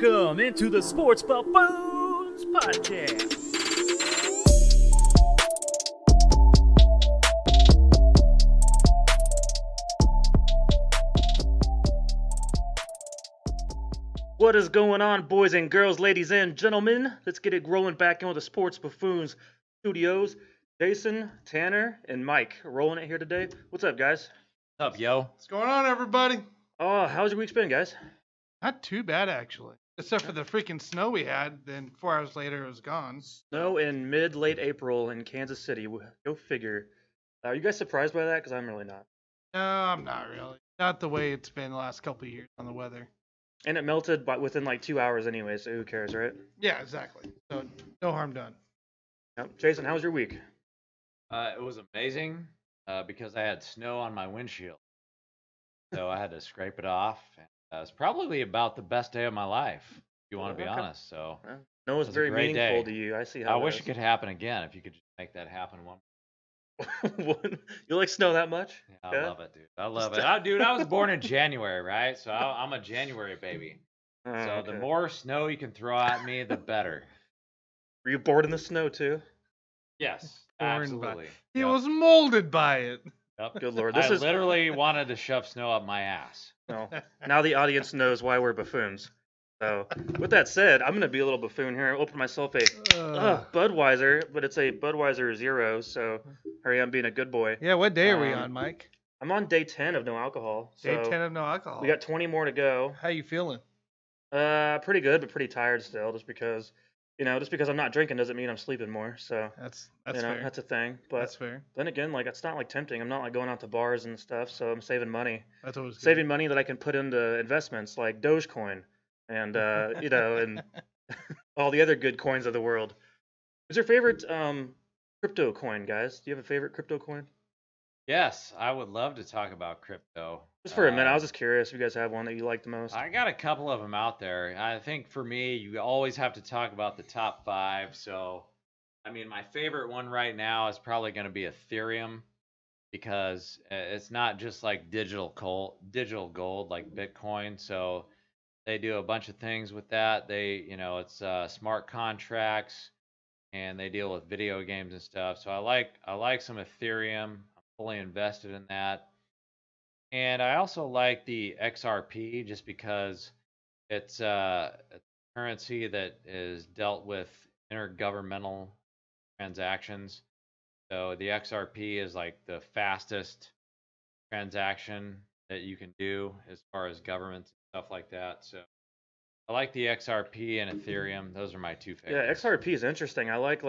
Welcome into the Sports Buffoons podcast. What is going on, boys and girls, ladies and gentlemen? Let's get it rolling back in with the Sports Buffoons studios. Jason, Tanner, and Mike rolling it here today. What's up, guys? What's up, yo? What's going on, everybody? Oh, how's your week been, guys? Not too bad, actually. Except for the freaking snow we had. Then 4 hours later, it was gone. Snow in late April in Kansas City. Go figure. Are you guys surprised by that? Because I'm really not. No, I'm not really. Not the way it's been the last couple of years on the weather. And it melted within like 2 hours anyway, so who cares, right? Yeah, exactly. So no harm done. Yep. Jason, how was your week? It was amazing because I had snow on my windshield. So I had to scrape it off. It's probably about the best day of my life, if you want to be honest. So No, it's very meaningful to you. I see how I wish it could happen again if you could just make that happen one. You like snow that much? Yeah, I love it, dude. I love it. Dude, I was born in January, right? So I'm a January baby. So the more snow you can throw at me, the better. Were you born in the snow too? Yes, absolutely. He was molded by it. Yep. Good Lord. I literally wanted to shove snow up my ass. No. Now the audience knows why we're buffoons. So, with that said, I'm going to be a little buffoon here. I opened myself a Budweiser, but it's a Budweiser Zero, so hurry, I'm being a good boy. Yeah, what day are we on, Mike? I'm on day 10 of no alcohol. So day 10 of no alcohol. We got 20 more to go. How you feeling? Pretty good, but pretty tired still, just because I'm not drinking doesn't mean I'm sleeping more. So that's fair. That's a thing. But that's fair. Then again, like it's not like tempting. I'm not like going out to bars and stuff, so I'm saving money. That's always good. Saving money that I can put into investments like Dogecoin and and all the other good coins of the world. What's your favorite crypto coin, guys? Do you have a favorite crypto coin? Yes, I would love to talk about crypto. Just for a minute, I was just curious if you guys have one that you like the most. I got a couple of them out there. I think for me, you always have to talk about the top 5. So, I mean, my favorite one right now is probably going to be Ethereum because it's not just like digital gold like Bitcoin. So they do a bunch of things with that. It's smart contracts and they deal with video games and stuff. So I like some Ethereum. Fully invested in that. And I also like the XRP just because it's a currency that is dealt with intergovernmental transactions. So the XRP is like the fastest transaction that you can do as far as governments and stuff like that. So I like the XRP and Ethereum. Those are my two favorites. Yeah, XRP is interesting. I like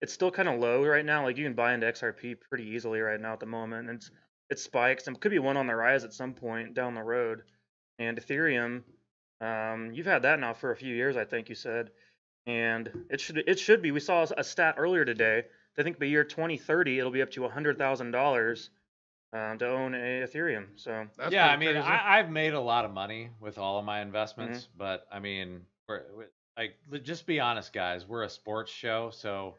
it's still kind of low right now. Like you can buy into XRP pretty easily right now at the moment. And it spikes and could be one on the rise at some point down the road. And Ethereum, you've had that now for a few years, I think you said. And it should be. We saw a stat earlier today. I think by year 2030 it'll be up to $100,000 to own a Ethereum. So yeah, I mean, I've made a lot of money with all of my investments, but I mean, just be honest, guys. We're a sports show, so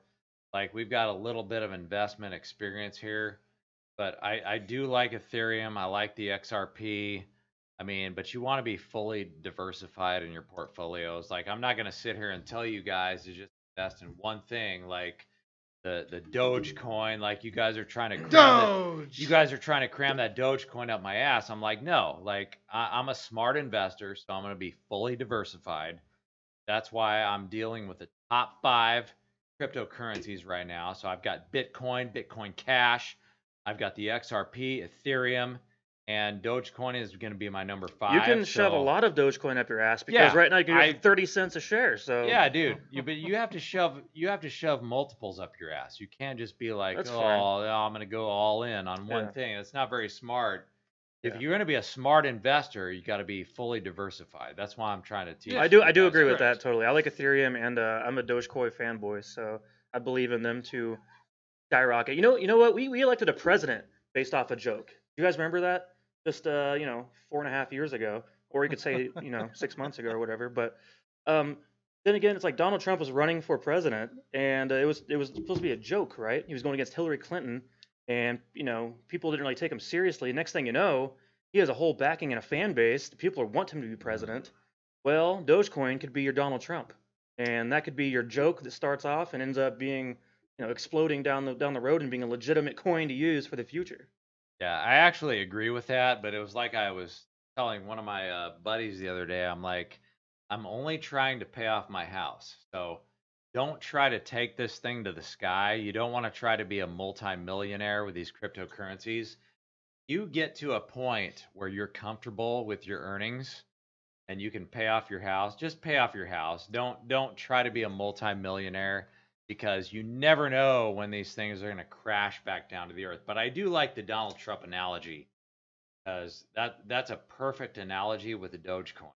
like we've got a little bit of investment experience here. But I do like Ethereum. I like the XRP. I mean, but you want to be fully diversified in your portfolios. Like I'm not going to sit here and tell you guys to just invest in one thing, like the Doge coin. Like you guys are trying to cram that Doge coin up my ass. I'm like, no. Like I'm a smart investor, so I'm going to be fully diversified. That's why I'm dealing with the top 5 cryptocurrencies right now. So I've got Bitcoin Cash. I've got the XRP, Ethereum, and Dogecoin is going to be my number 5. You can shove a lot of Dogecoin up your ass because right now you're getting 30 cents a share. So yeah, dude. But you have to shove multiples up your ass. You can't just be like, I'm going to go all in on one thing. It's not very smart. If you're going to be a smart investor, you got to be fully diversified. That's why I'm trying to teach. I do agree with that totally. I like Ethereum, and I'm a Dogecoin fanboy, so I believe in them to skyrocket. You know what? We elected a president based off a joke. You guys remember that? Just 4.5 years ago, or you could say 6 months ago or whatever. But then again, it's like Donald Trump was running for president, and it was supposed to be a joke, right? He was going against Hillary Clinton. And, people didn't really take him seriously. Next thing you know, he has a whole backing and a fan base. People want him to be president. Well, Dogecoin could be your Donald Trump, and that could be your joke that starts off and ends up being, exploding down the road and being a legitimate coin to use for the future. Yeah, I actually agree with that, but it was like I was telling one of my buddies the other day. I'm like, I'm only trying to pay off my house. So don't try to take this thing to the sky. You don't want to try to be a multimillionaire with these cryptocurrencies. You get to a point where you're comfortable with your earnings and you can pay off your house. Just pay off your house. Don't try to be a multimillionaire because you never know when these things are going to crash back down to the earth. But I do like the Donald Trump analogy because that's a perfect analogy with the Dogecoin.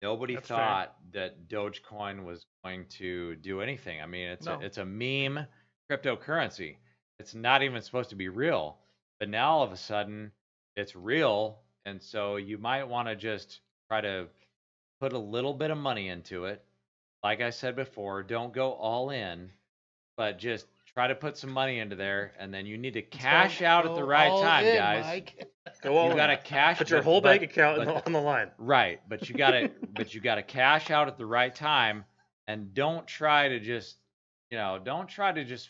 Nobody That's fair. thought that Dogecoin was going to do anything. I mean, it's a meme cryptocurrency. It's not even supposed to be real. But now all of a sudden it's real, and so you might want to just try to put a little bit of money into it. Like I said before, don't go all in, but just try to put some money into there, and then you need to cash out at the right time, guys. Go all You in. got to cash. Put your but- whole bank but- account but- on the line. Right, but you got to cash out at the right time, and don't try to just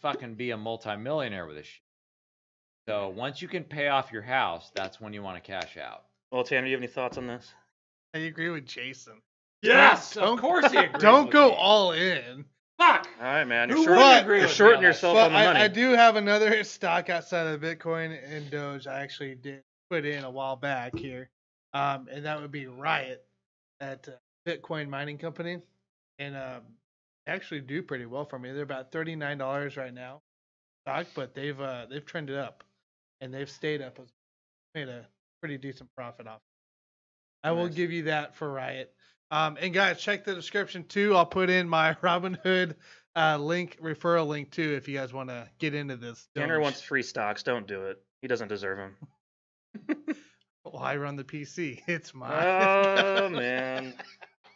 fucking be a multimillionaire with this shit. So once you can pay off your house, that's when you want to cash out. Well, Tanner, do you have any thoughts on this? I agree with Jason. Yes, Don't- of course he agrees. Don't with go me. all in. Fuck. All right, man. Who You're, wouldn't short, agree you're with me shorting on that yourself But on the money. I do have another stock outside of Bitcoin and Doge I actually did put in a while back here. And that would be Riot at Bitcoin mining company. And they actually do pretty well for me. They're about $39 right now stock, but they've trended up and they've stayed up. Made a pretty decent profit off. I will Nice. give you that for Riot. And guys, check the description too. I'll put in my Robinhood referral link too, if you guys want to get into this. Tanner Doge. wants free stocks. Don't do it. He doesn't deserve them. Well, I run the PC. It's mine. Oh, man.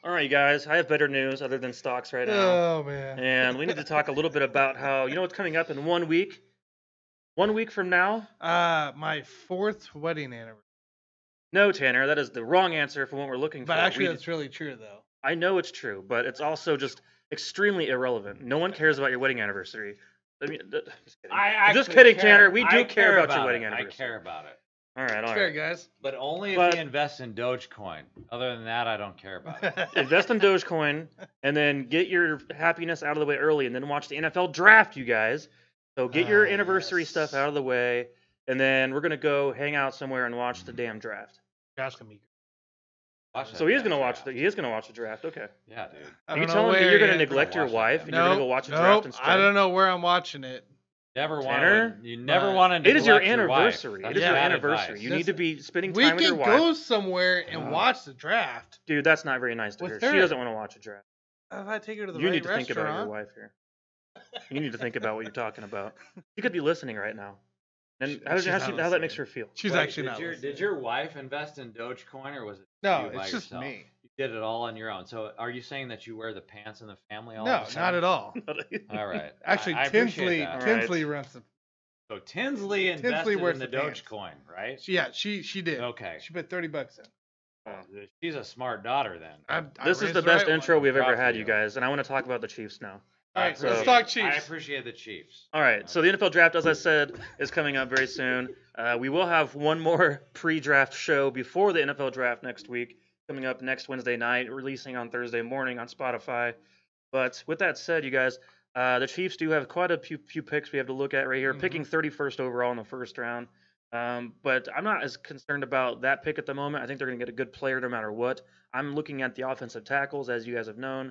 All right, guys. I have better news other than stocks right now. Oh man. And we need to talk a little bit about how, what's coming up in 1 week? 1 week from now? My 4th wedding anniversary. No, Tanner, that is the wrong answer for what we're looking But for. actually, that's really true though. I know it's true, but it's also just extremely irrelevant. No one cares about your wedding anniversary. I mean, just kidding. Just actually kidding, care. Tanner. We do I care about your wedding it. anniversary. I care about it. All right, all Fair, right. guys. But only But- if you invest in Dogecoin. Other than that, I don't care about it. Invest in Dogecoin and then get your happiness out of the way early and then watch the NFL draft, you guys. So get your anniversary yes. stuff out of the way and then we're going to go hang out somewhere and watch the damn draft. That's gonna be. Watch that So he is damn going to watch draft. he is going to watch the draft. Okay. Yeah, dude. I Are you don't know telling me where you're going to yet. neglect your watch that wife draft. and you're going to go watch the draft instead? I don't know where I'm watching it. Never Tanner? want to. You never But- want to. It is your wife. anniversary. That's It is your bad anniversary. advice. You need to be spending We time with your can wife. go somewhere and Oh. watch the draft. Dude, that's not very nice to With her. her. She doesn't want to watch a draft. If I take her to the You right need to restaurant. think about your wife here. You need to think about what you're talking about. She could be listening right now. And how She's not that makes listening. her feel? She's Wait, actually did not. your, listening. did your wife invest in Dogecoin or was it No, you by it's just yourself? me. You did it all on your own. So are you saying that you wear the pants in the family all No, of a sudden? not at all. All right. Actually, I appreciate Tinsley that. All right. Tinsley runs the. So Tinsley invested wears in the the pants. Dogecoin, right? Yeah, she did. Okay. She put $30 in. She's a smart daughter then. I This is raised the best right intro one. we've Proud ever for had, you. you guys. And I want to talk about the Chiefs now. All right, So- let's appreciate talk it. Chiefs. I appreciate the Chiefs. All right, so the NFL draft, as I said, is coming up very soon. We will have one more pre-draft show before the NFL draft next week, coming up next Wednesday night, releasing on Thursday morning on Spotify. But with that said, you guys, the Chiefs do have quite a few picks we have to look at right here, Mhm. picking 31st overall in the first round. But I'm not as concerned about that pick at the moment. I think they're going to get a good player no matter what. I'm looking at the offensive tackles, as you guys have known.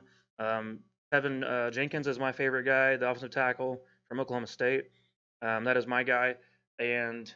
Tevin Jenkins is my favorite guy, the offensive tackle from Oklahoma State. That is my guy. And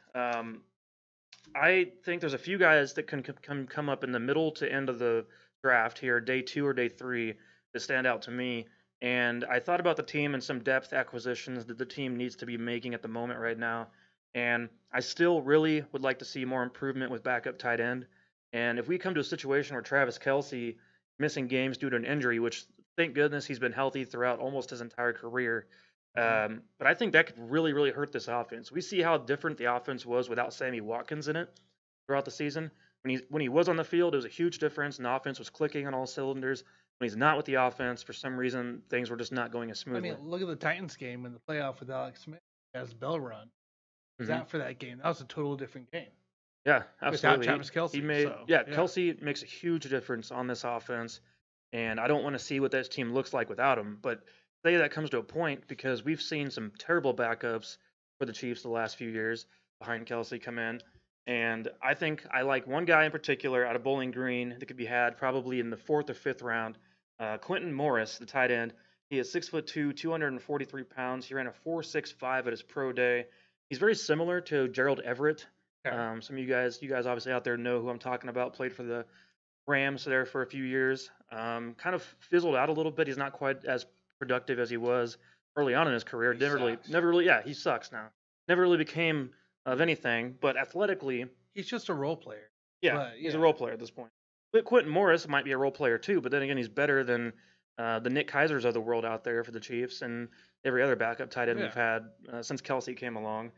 I think there's a few guys that can come up in the middle to end of the draft here, day 2 or day 3, that stand out to me. And I thought about the team and some depth acquisitions that the team needs to be making at the moment right now. And I still really would like to see more improvement with backup tight end. And if we come to a situation where Travis Kelce missing games due to an injury, which thank goodness he's been healthy throughout almost his entire career, but I think that could really, really hurt this offense. We see how different the offense was without Sammy Watkins in it throughout the season. When he was on the field, it was a huge difference, and the offense was clicking on all cylinders. When he's not with the offense, for some reason, things were just not going as I smoothly. mean, look at the Titans game in the playoff with Alex Smith as Bell run. Was Mhm. out for that game. That was a total different game. Yeah, absolutely. Travis Kelce, He made so, yeah, yeah. Kelce makes a huge difference on this offense, and I don't want to see what this team looks like without him. But say that comes to a point because we've seen some terrible backups for the Chiefs the last few years behind Kelce come in, and I think I like one guy in particular out of Bowling Green that could be had probably in the 4th or 5th round. Quentin Morris, the tight end. He is 6'2", 243 pounds. He ran a 4.65 at his pro day. He's very similar to Gerald Everett. Okay. Some of you guys obviously out there know who I'm talking about. Played for the Rams there for a few years. Kind of fizzled out a little bit. He's not quite as productive as he was early on in his career. He Never sucks. really, yeah, he sucks now. Never really became of anything. But athletically, He's just a role player. yeah, But, he's a yeah. role player at this point. But Quentin Morris might be a role player too. But then again, he's better than the Nick Kaisers of the world out there for the Chiefs and every other backup tight end Yeah. we've had since Kelce came along.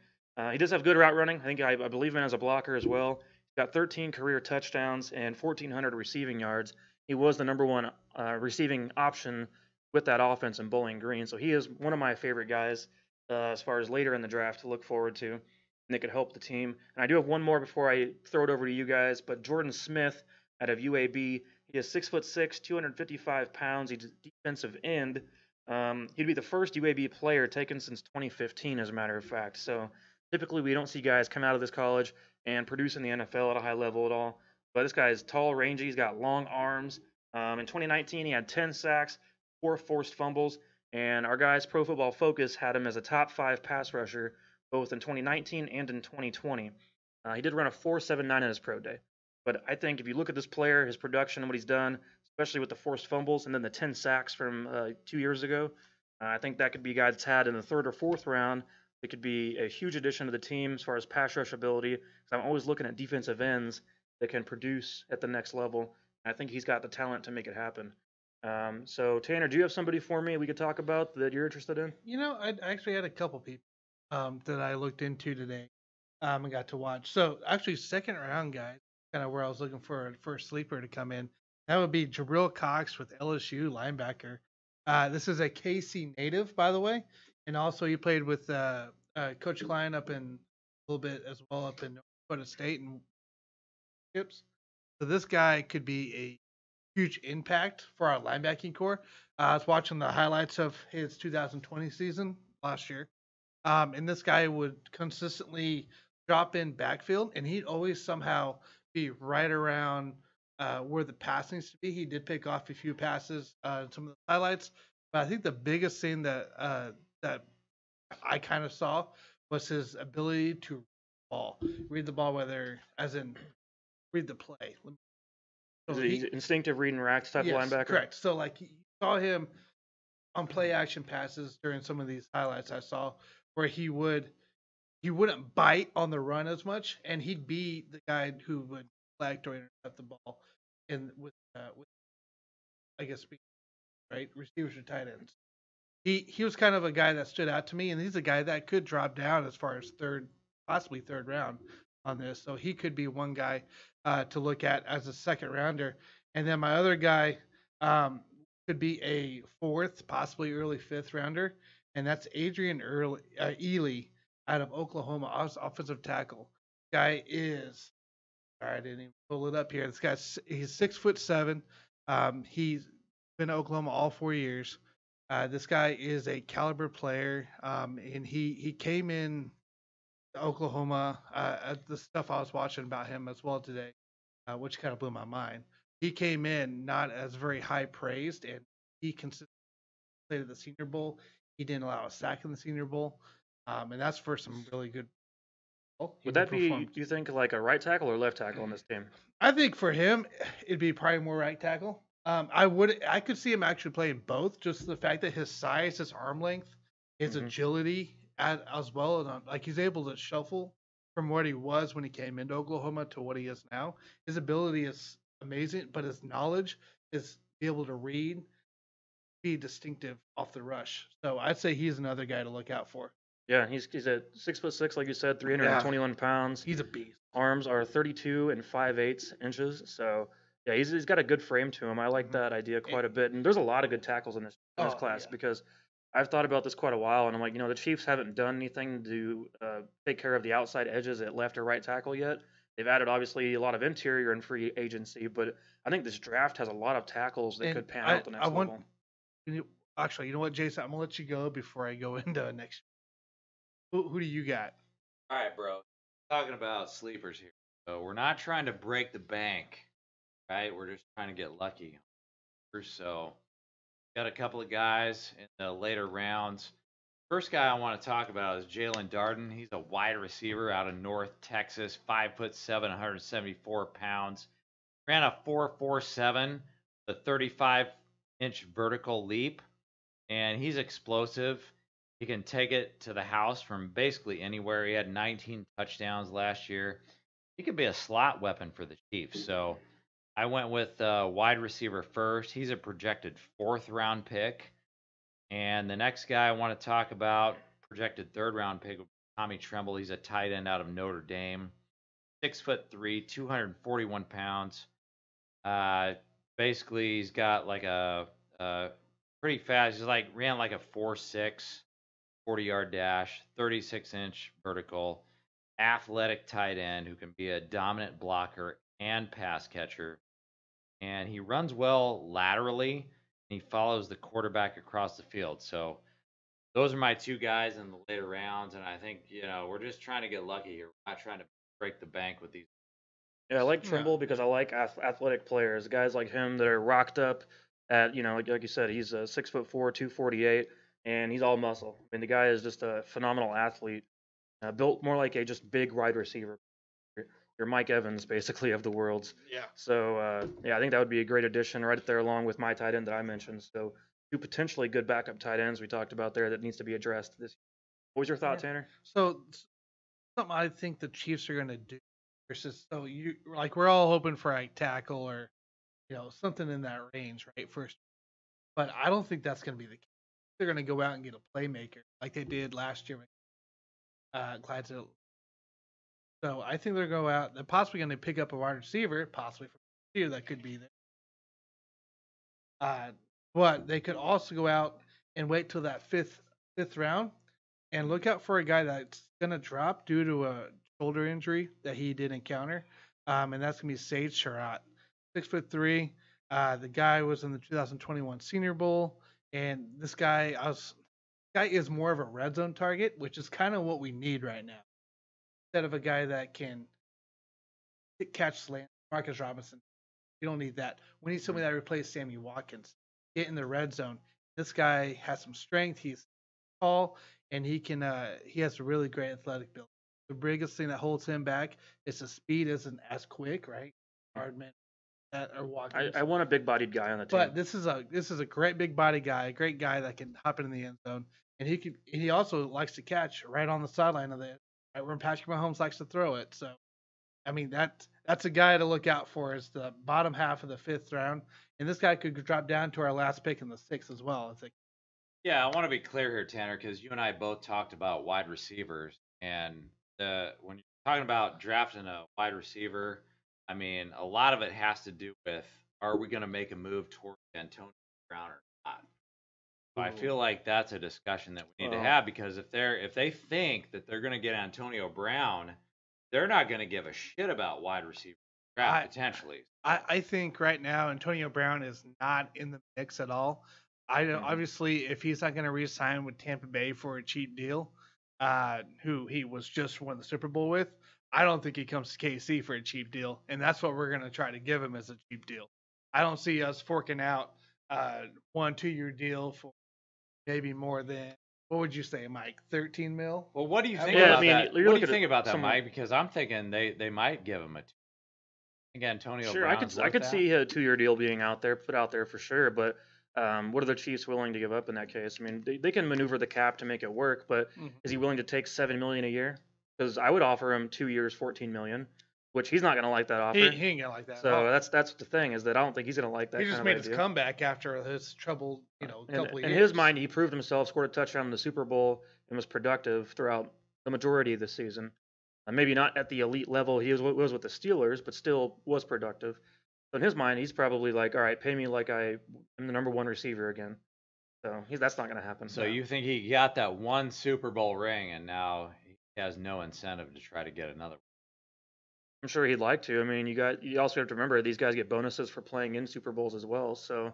He does have good route running. I believe in as a blocker as well. He's got 13 career touchdowns and 1,400 receiving yards. He was the number one receiving option with that offense in Bowling Green. So he is one of my favorite guys as far as later in the draft to look forward to. And it could help the team. And I do have one more before I throw it over to you guys. But Jordan Smith out of UAB, he is 6'6", 255 pounds. He's a defensive end. He'd be the first UAB player taken since 2015, as a matter of fact. So typically, we don't see guys come out of this college and produce in the NFL at a high level at all. But this guy is tall, rangy. He's got long arms. In 2019, he had 10 sacks, 4 forced fumbles, and our guys, Pro Football Focus, had him as a top 5 pass rusher both in 2019 and in 2020. He did run a 4.79 in his pro day. But I think if you look at this player, his production, what he's done, especially with the forced fumbles and then the 10 sacks from 2 years ago, I think that could be a guy that's had in the 3rd or 4th round. It could be a huge addition to the team as far as pass rush ability. So I'm always looking at defensive ends that can produce at the next level. I think he's got the talent to make it happen. So Tanner, do you have somebody for me we could talk about that you're interested in? You know, I actually had a couple people that I looked into today and got to watch. So actually, 2nd round guys, kind of where I was looking for a sleeper to come in. That would be Jabril Cox with LSU linebacker. This is a KC native, by the way, and also he played with Coach Klein up in a little bit as well up in North Dakota State and Chips. So this guy could be a huge impact for our linebacking core. I was watching the highlights of his 2020 season last year, and this guy would consistently drop in backfield, and he'd always somehow be right around where the pass needs to be. He did pick off a few passes in some of the highlights, but I think the biggest thing that I kind of saw was his ability to read the ball, whether as in read the play. Is So he instinctive read and racks type of linebacker? correct. So like you saw him on play action passes during some of these highlights I saw where he wouldn't bite on the run as much, and he'd be the guy who would flag or intercept the ball, and with I guess right receivers or tight ends. He was kind of a guy that stood out to me, and he's a guy that could drop down as far as possibly third round on this. So he could be one guy to look at as a 2nd rounder. And then my other guy could be a 4th, possibly early 5th rounder, and that's Adrian Ely out of Oklahoma, offensive tackle. Guy is, all right, I didn't even pull it up here. This guy's he's 6'7". He's been at Oklahoma all 4 years. This guy is a caliber player, and he came in Oklahoma. The stuff I was watching about him as well today, which kind of blew my mind. He came in not as very high praised, and he consistently played at the Senior Bowl. He didn't allow a sack in the Senior Bowl, and that's for some really good. Would that be, do you think, like a right tackle or left tackle on this team? I think for him, it'd be probably more right tackle. I could see him actually playing both. Just the fact that his size, his arm length, his agility, as well as like he's able to shuffle from what he was when he came into Oklahoma to what he is now. His ability is amazing, but his knowledge is be able to read, be distinctive off the rush. So I'd say he's another guy to look out for. Yeah, he's at 6'6", like you said, 321 pounds. He's a beast. arms are 32 and 5/8 inches. So yeah, he's got a good frame to him. I like that idea quite a bit. And there's a lot of good tackles in this class because I've thought about this quite a while, and I'm like, the Chiefs haven't done anything to take care of the outside edges at left or right tackle yet. They've added obviously a lot of interior and free agency, but I think this draft has a lot of tackles that could pan out the next level. Actually, you know what, Jason? I'm gonna let you go before I go into next. Who do you got? All right, bro. Talking about sleepers here. So we're not trying to break the bank, right? We're just trying to get lucky. So got a couple of guys in the later rounds. First guy I want to talk about is Jalen Darden. He's a wide receiver out of North Texas, 5'7", 174 pounds. Ran a 4.47, the 35-inch vertical leap, and he's explosive. He can take it to the house from basically anywhere. He had 19 touchdowns last year. He could be a slot weapon for the Chiefs. So I went with wide receiver first. He's a projected 4th-round pick. And the next guy I want to talk about, projected 3rd-round pick, Tommy Tremble. He's a tight end out of Notre Dame. 6'3", 241 pounds. Basically, he's got like a pretty fast. He's ran like a 4.6, 40-yard dash, 36-inch vertical, athletic tight end who can be a dominant blocker and pass catcher. And he runs well laterally. He follows the quarterback across the field. So those are my 2 guys in the later rounds. And I think, we're just trying to get lucky here. We're not trying to break the bank with these. Yeah, I like Trimble because I like athletic players, guys like him that are rocked up at, like you said, he's 6'4", 248, and he's all muscle. I mean, the guy is just a phenomenal athlete, built more like a just big wide receiver. You're Mike Evans, basically, of the worlds. Yeah. So, I think that would be a great addition right there along with my tight end that I mentioned. So, 2 potentially good backup tight ends we talked about there that needs to be addressed this year. What was your thought, Tanner? So, something I think the Chiefs are going to do versus, we're all hoping for a tackle or, something in that range, right? First. But I don't think that's going to be the case. They're going to go out and get a playmaker like they did last year with Clydesdale. So I think they're going to go out. They're possibly going to pick up a wide receiver, possibly from here that could be there. But they could also go out and wait till that fifth round and look out for a guy that's going to drop due to a shoulder injury that he did encounter. And that's going to be Sage Surratt, 6'3". The guy was in the 2021 Senior Bowl, and this guy is more of a red zone target, which is kind of what we need right now. Instead of a guy that can catch slant, Marcus Robinson, you don't need that. We need somebody that replaces Sammy Watkins. Get in the red zone. This guy has some strength. He's tall, and he has a really great athletic build. The biggest thing that holds him back is the speed isn't as quick, right? Hardman or Watkins. I want a big-bodied guy on the team. But this is a great big-body guy, a great guy that can hop into the end zone, and he also likes to catch right on the sideline of the right where Patrick Mahomes likes to throw it. So, I mean that's a guy to look out for. Is the bottom half of the 5th round, and this guy could drop down to our last pick in the 6th as well. Yeah, I want to be clear here, Tanner, because you and I both talked about wide receivers, and when you're talking about drafting a wide receiver, I mean, a lot of it has to do with, are we going to make a move towards Antonio Brown or not? So I feel like that's a discussion that we need to have, because if they think that they're going to get Antonio Brown, they're not going to give a shit about wide receiver draft potentially. I think right now Antonio Brown is not in the mix at all. Obviously, if he's not going to re-sign with Tampa Bay for a cheap deal, who he was just won the Super Bowl with, I don't think he comes to KC for a cheap deal, and that's what we're going to try to give him as a cheap deal. I don't see us forking out 1-2 year deal for maybe more than, what would you say, Mike? 13 mil? Well, what do you think about that? What do you think about that, Mike? Because I'm thinking they might give him a. Again, Antonio. Sure, I could see a 2-year deal being put out there for sure, but what are the Chiefs willing to give up in that case? I mean, they can maneuver the cap to make it work, but is he willing to take $7 million a year? Because I would offer him 2 years, $14 million, which he's not going to like that offer. He ain't going to like that. So that's the thing, is that I don't think he's going to like that. He just made his comeback after his trouble, couple of years. In his mind, he proved himself, scored a touchdown in the Super Bowl, and was productive throughout the majority of the season. Maybe not at the elite level he was with the Steelers, but still was productive. So in his mind, he's probably like, all right, pay me like I am the number one receiver again. So that's not going to happen. So you think he got that one Super Bowl ring, and now he has no incentive to try to get another? I'm sure he'd like to. I mean, you also have to remember these guys get bonuses for playing in Super Bowls as well. So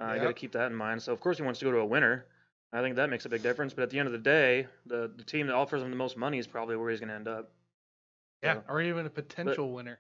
you got to keep that in mind. So of course he wants to go to a winner. I think that makes a big difference. But at the end of the day, the team that offers him the most money is probably where he's going to end up. Yeah, so, or even a potential winner.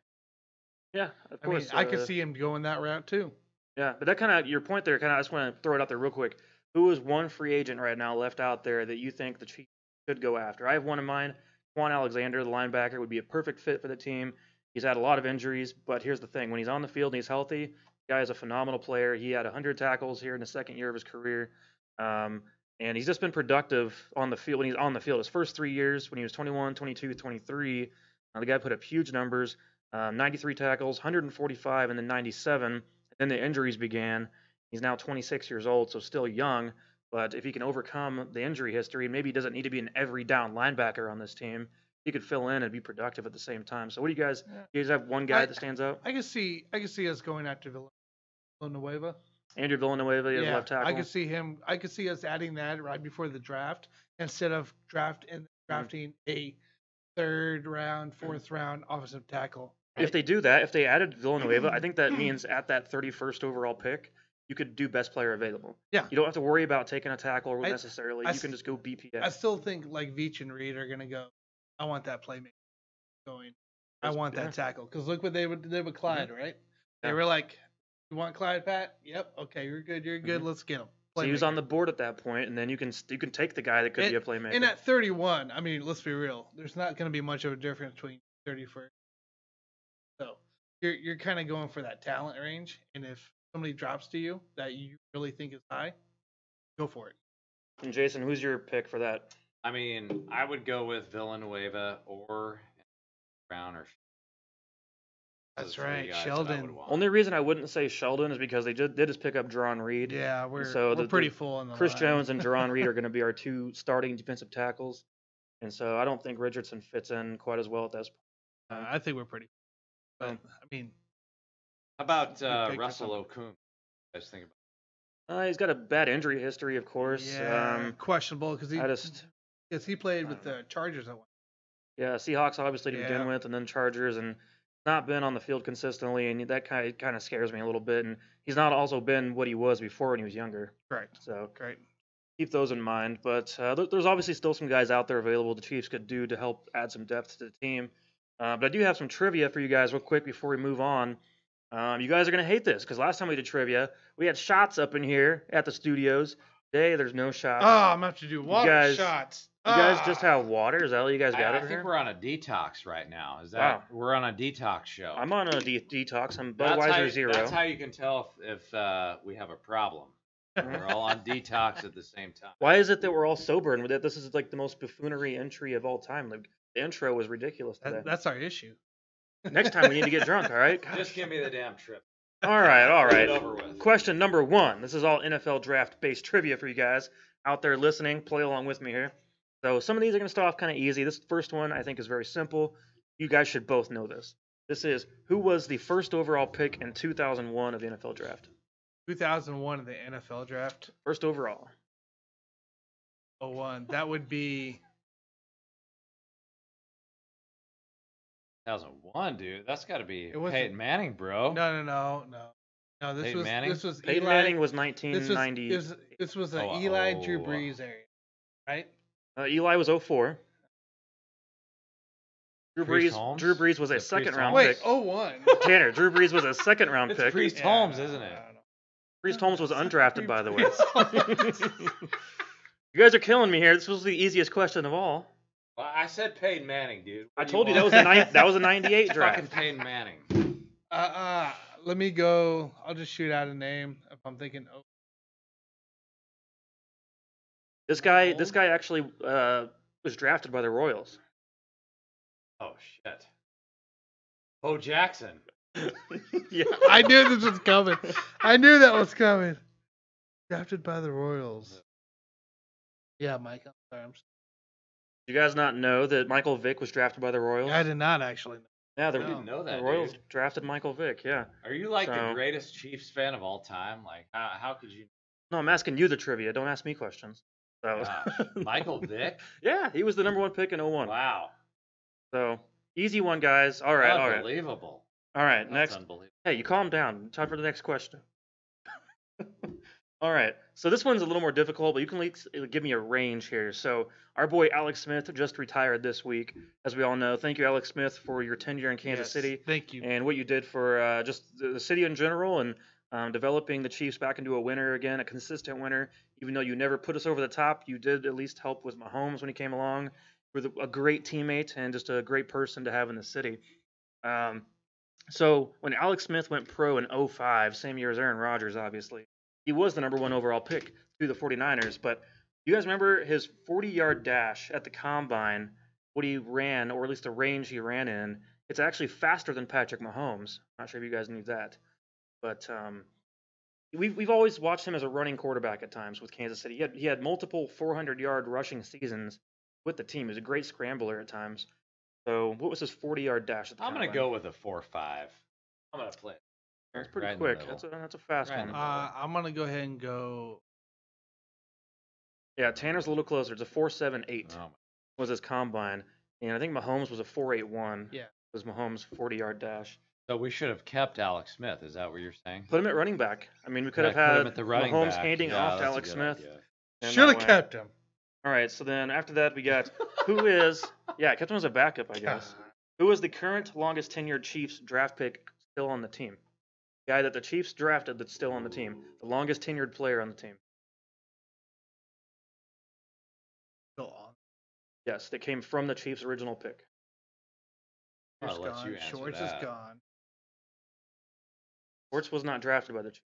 Yeah, of course. I could see him going that route too. Yeah, but that kind of your point there. I just want to throw it out there real quick. Who is one free agent right now left out there that you think the Chiefs should go after? I have one in mind. Quan Alexander, the linebacker, would be a perfect fit for the team. He's had a lot of injuries, but here's the thing. When he's on the field and he's healthy, the guy is a phenomenal player. He had 100 tackles here in the second year of his career. And he's just been productive on the field. When he's on the field, his first 3 years, when he was 21, 22, 23, the guy put up huge numbers, 93 tackles, 145, and then 97. And then the injuries began. He's now 26 years old, so still young. But if he can overcome the injury history, maybe he doesn't need to be an every down linebacker on this team. He could fill in and be productive at the same time. So what do you guys? You guys have one guy that stands out? I can see us going after Villanueva. Andrew Villanueva, as left tackle. I could see him. I could see us adding that right before the draft instead of drafting a third round, fourth round offensive tackle. Right? If they do that, if they added Villanueva, I think that means at that 31st overall pick, you could do best player available. Yeah. You don't have to worry about taking a tackle necessarily. You can just go BPS. I still think like Veach and Reed are going to go, I want that playmaker going. I want that tackle. Because look what they did with Clyde, right? They were like, you want Clyde, Pat? Yep. Okay, you're good. You're good. Let's get him. So he was on the board at that point, and then you can take the guy that could be a playmaker. And at 31, I mean, let's be real. There's not going to be much of a difference between 31st. So you're kind of going for that talent range, and if somebody drops to you that you really think is high, go for it. And Jason, who's your pick for that? I mean, I would go with Villanueva or Brown or. That's right, Sheldon. Only reason I wouldn't say Sheldon is because they did just pick up Jerron Reed. Yeah, we're pretty full on the Chris line. Jones and Jerron Reed are going to be our two starting defensive tackles, and so I don't think Richardson fits in quite as well at this point. I think we're pretty. But I mean, how about Russell Okung? I just think about. He's got a bad injury history, of course. Yeah, questionable because he played with the Chargers at one. Yeah, Seahawks obviously to begin with, and then Chargers, and not been on the field consistently, and that kind of scares me a little bit. And he's not also been what he was before when he was younger. Correct. So great. Keep those in mind. But there's obviously still some guys out there available the Chiefs could do to help add some depth to the team. But I do have some trivia for you guys real quick before we move on. You guys are going to hate this because last time we did trivia, we had shots up in here at the studios. Today, there's no shots. Oh, I'm going to have to do water shots. You guys just have water? Is that what you guys got over here? I think we're on a detox right now. We're on a detox show. I'm on a detox. I'm Budweiser Zero. That's how you can tell if we have a problem. We're all on detox at the same time. Why is it that we're all sober and this is like the most buffoonery entry of all time? Like, the intro was ridiculous today. That's our issue. Next time we need to get drunk, all right? Gosh. Just give me the damn trip. All right. Get it over with. Question number 1. This is all NFL draft-based trivia for you guys out there listening. Play along with me here. So some of these are going to start off kind of easy. This first one I think is very simple. You guys should both know this. This is, who was the first overall pick in 2001 of the NFL draft? 2001 of the NFL draft? First overall. 01. That would be... 2001, dude. That's got to be Peyton Manning, bro. No. This Peyton was Manning? This was Peyton Eli. Manning was 1990. This was the Eli Drew Brees area, right? Eli was 04. Drew Brees was a second round pick. Wait, 01. Tanner, Drew Brees was a second round pick. It's Priest Holmes, isn't it? Priest Holmes was undrafted, by the way. You guys are killing me here. This was the easiest question of all. Well, I said Peyton Manning, dude. I told you that was a 98 draft. Fucking Peyton Manning. Let me go. I'll just shoot out a name if I'm thinking. Oh. This guy actually was drafted by the Royals. Oh shit. Bo Jackson. Yeah, I knew this was coming. I knew that was coming. Drafted by the Royals. Yeah, Mike. I'm sorry. You guys not know that Michael Vick was drafted by the Royals? I did not actually. Yeah, the, I didn't know that, the Royals dude. drafted Michael Vick. Yeah. Are you like the So- greatest Chiefs fan of all time? Like, how could you? No, I'm asking you the trivia. Don't ask me questions. So, Gosh, Michael Vick? yeah, he was the number 1 pick in 01. Wow. So easy one, guys. All right, all right, Unbelievable. all right. That's Next. unbelievable. Hey, you calm down. Time for the next question. All right. So this one's a little more difficult, but you can at least give me a range here. So our boy Alex Smith just retired this week, as we all know. Thank you, Alex Smith, for your tenure in Kansas Yes, City Thank you. and what you did for just the city in general and developing the Chiefs back into a winner again, a consistent winner. Even though you never put us over the top, you did at least help with Mahomes when he came along. You were a great teammate and just a great person to have in the city. So when Alex Smith went pro in 05, same year as Aaron Rodgers, obviously, he was the number 1 overall pick to the 49ers. But you guys remember his 40-yard dash at the combine, what he ran, or at least the range he ran in? It's actually faster than Patrick Mahomes. Not sure if you guys knew that. But we've always watched him as a running quarterback at times with Kansas City. He had multiple 400-yard rushing seasons with the team. He was a great scrambler at times. So what was his 40-yard dash at the I'm combine? gonna go with a 4.5. I'm gonna play it. That's pretty Right in the quick. middle. That's a fast Right in one. the I'm gonna go ahead and go. Yeah, Tanner's a little closer. It's a 4.78 Oh, was his combine, and I think Mahomes was a 4.81. Yeah. Was Mahomes' 40-yard dash. so we should have kept Alex Smith. Is that what you're saying? Put him at running back. I mean, we could have Yeah, put him had at the running Mahomes back. handing Yeah, off to that's a Alex good Smith. idea. and Should that have way- kept him. All right, so then after that we got who is kept him as a backup, I guess. Who is the current longest tenured Chiefs draft pick still on the team? Guy that the Chiefs drafted that's still on the team. The longest tenured player on the team. Go on. Yes, that came from the Chiefs' original pick. I'll Schwartz let gone. you answer Schwartz that. is gone. Schwartz was not drafted by the Chiefs.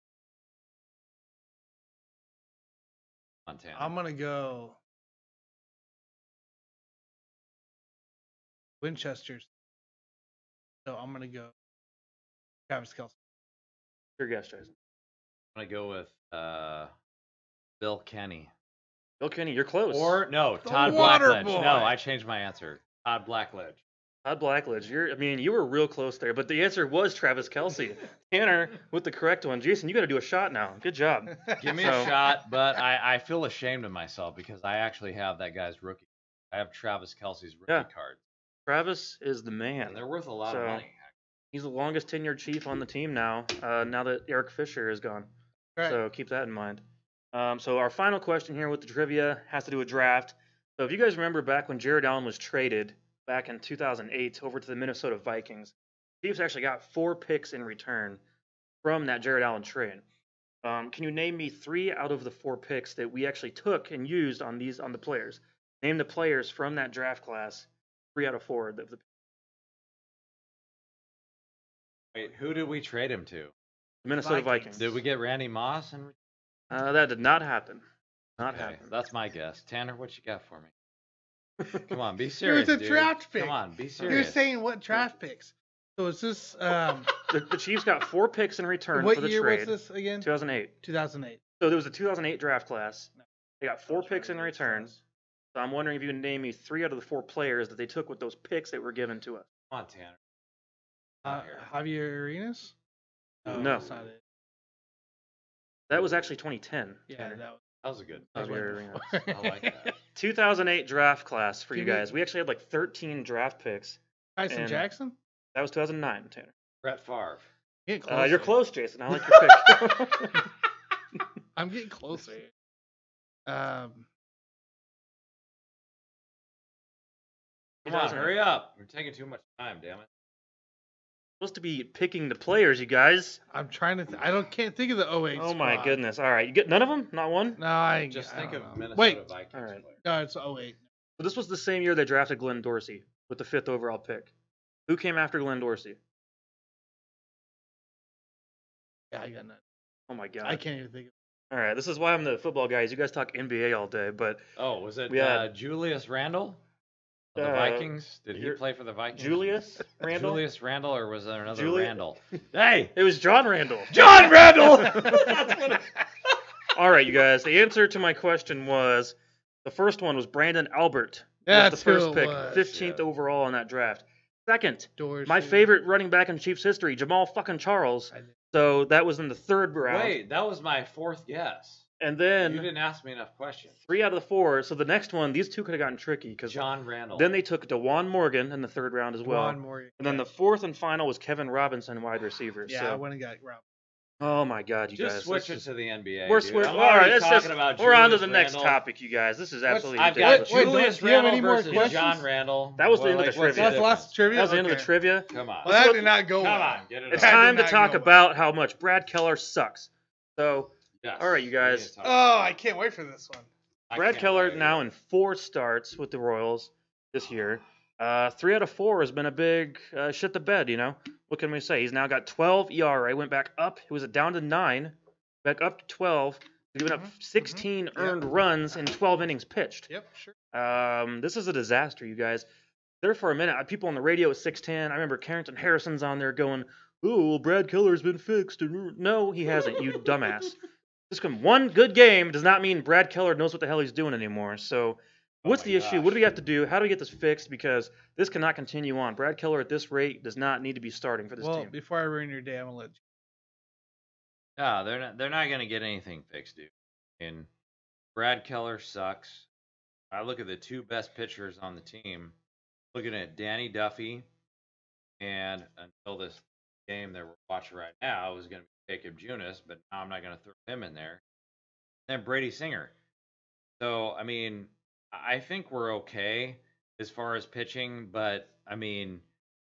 Montana. I'm gonna go. Winchester's. So I'm gonna go. Travis Kelce. Your guess, Jason. I'm gonna go with Bill Kenny. Bill Kenny, you're close. Or no, The Todd water Blackledge. boy. No, I changed my answer. Todd Blackledge. Todd Blackledge. You were real close there, but the answer was Travis Kelce. Tanner with the correct one. Jason, you got to do a shot now. Good job. Give me So- a shot, but I feel ashamed of myself because I actually have that guy's rookie. I have Travis Kelce's rookie Yeah. card. Travis is the man. And they're worth a lot So- of money. He's the longest tenured Chief on the team now. Now that Eric Fisher is gone. Right. So keep that in mind. So our final question here with the trivia has to do with draft. So if you guys remember back when Jared Allen was traded back in 2008 over to the Minnesota Vikings, the Chiefs actually got 4 picks in return from that Jared Allen trade. Can you name me 3 out of the 4 picks that we actually took and used on the players? Name the players from that draft class. 3 out of 4. Wait, who did we trade him to? The Minnesota Vikings. Vikings. Did we get Randy Moss? That did not happen. Not Okay, happen. that's my guess. Tanner, what you got for me? Come on, be It serious. was a dude. draft pick. Come on, be You're serious. saying what draft picks? So is this The Chiefs got 4 picks in return what for the year trade. was this again? 2008. 2008. So there was a 2008 draft class. They got 4 picks in return. So I'm wondering if you can name me 3 out of the 4 players that they took with those picks that were given to us. Come on, Tanner. Not here. Javier Arenas? No. That's not it. That was actually 2010. Yeah, Tanner. that was. That was a good. That was Javier way Arenas. before. I like that. 2008 draft class for you Give me- guys. We actually had like 13 draft picks. Tyson And- Jackson? That was 2009, Tanner. Brett Favre. Getting closer. You're close, Jason. I like your pick. I'm getting closer. Come on, 2008. hurry up. We're taking too much time, damn it. Supposed to be picking the players, you guys. I'm trying to. Can't think of the 08. Oh my squad. goodness. All right, you get none of them? Not one? No, I Just I think don't of know. Minnesota Wait, Vikings All right. players. no, it's 08. So this was the same year they drafted Glenn Dorsey with the 5th overall pick. Who came after Glenn Dorsey? Yeah, I got nothing. Oh my God. I can't even think of All right, this is why I'm the football guy. Is you guys talk NBA all day, but Oh, was it We had- Julius Randle? Of the Uh, Vikings? Did he you're- play for the Vikings? Julius Randle. Julius Randle, or was there another Julia- Randle? Hey! It was John Randall. John Randle! All right, you guys. The answer to my question was the first one was Brandon Albert. Yeah, was the first pick, was. 15th overall in that draft. Second, Dorsey. my favorite running back in Chiefs history, Jamal fucking Charles. So that was in the 3rd round. Wait, that was my 4th guess. And You then didn't ask me enough questions. 3 out of the 4. So the next one, these two could have gotten tricky because John Randall. then they took DeJuan Morgan in the 3rd round as well. DeJuan Morgan. And then the 4th and final was Kevin Robinson, wide receiver. Yeah, so, I went and got Rob. oh my God, you just guys! switch this it to the NBA. We're dude. switching. I'm All right, already let's talking just. about We're on to Julius the next Randle. topic, you guys. This is absolutely I've got ridiculous. Wait, Julius do you have Randle any more versus questions? John Randall. That was the end of the what's trivia. That's the last trivia. That was the end of the Okay. trivia. Come on. Well, that did not go Come well. on, get it It's That on. did time to not talk go well. about how much Brad Keller sucks. So, Yes, all right, you we need guys. to talk. Oh, I can't wait for this one. I Brad can't Keller wait. now in 4 starts with the Royals this year. 3 out of 4 has been a big shit the bed, you know? What can we say? He's now got 12 ERA, went back up. He was down to 9, back up to 12. He's given up 16 earned runs in 12 innings pitched. Yep, sure. This is a disaster, you guys. There for a minute, people on the radio at 610. I remember Carrington Harrison's on there going, "Oh, well, Brad Keller's been fixed." No, he hasn't, you dumbass. Just one good game does not mean Brad Keller knows what the hell he's doing anymore. So, what's my the issue? gosh. What do we have to do? How do we get this fixed? Because this cannot continue on. Brad Keller at this rate does not need to be starting for this Well, team. before I ruin your day, I'm gonna let you. No, they're not going to get anything fixed, dude. And Brad Keller sucks. I look at the 2 best pitchers on the team. Looking at Danny Duffy, and until this game that we're watching right now, it was going to be Jacob Junis, but now I'm not going to throw him in there. And then Brady Singer. So, I mean, I think we're okay as far as pitching, but, I mean,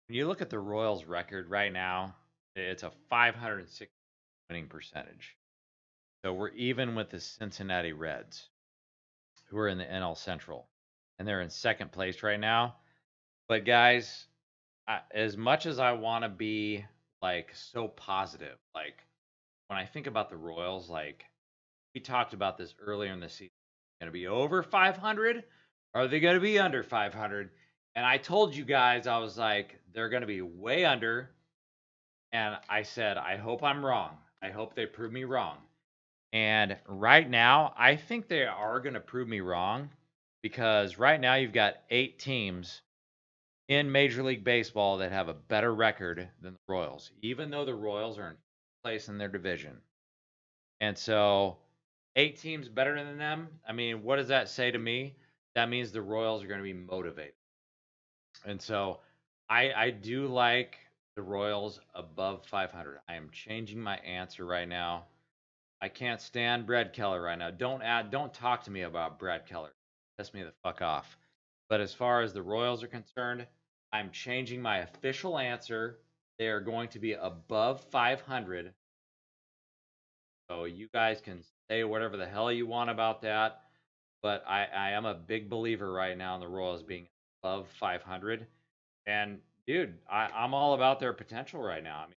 when you look at the Royals' record right now, it's a 506 winning percentage. So we're even with the Cincinnati Reds, who are in the NL Central, and they're in 2nd place right now. But guys, as much as I want to be like so positive, like when I think about the Royals, like we talked about this earlier in the season, going to be over 500? Or are they going to be under 500? And I told you guys, I was like, they're going to be way under. And I said, I hope I'm wrong. I hope they prove me wrong. And right now, I think they are going to prove me wrong, because right now you've got 8 teams in Major League Baseball that have a better record than the Royals, even though the Royals are in place in their division. And so 8 teams better than them. I mean, what does that say to me? That means the Royals are going to be motivated. And so I do like the Royals above 500. I am changing my answer right now. I can't stand Brad Keller right now. Don't talk to me about Brad Keller. Piss me the fuck off. But as far as the Royals are concerned, I'm changing my official answer. They are going to be above 500. So you guys can say whatever the hell you want about that. But I am a big believer right now in the Royals being above 500. And, dude, I'm all about their potential right now. I mean,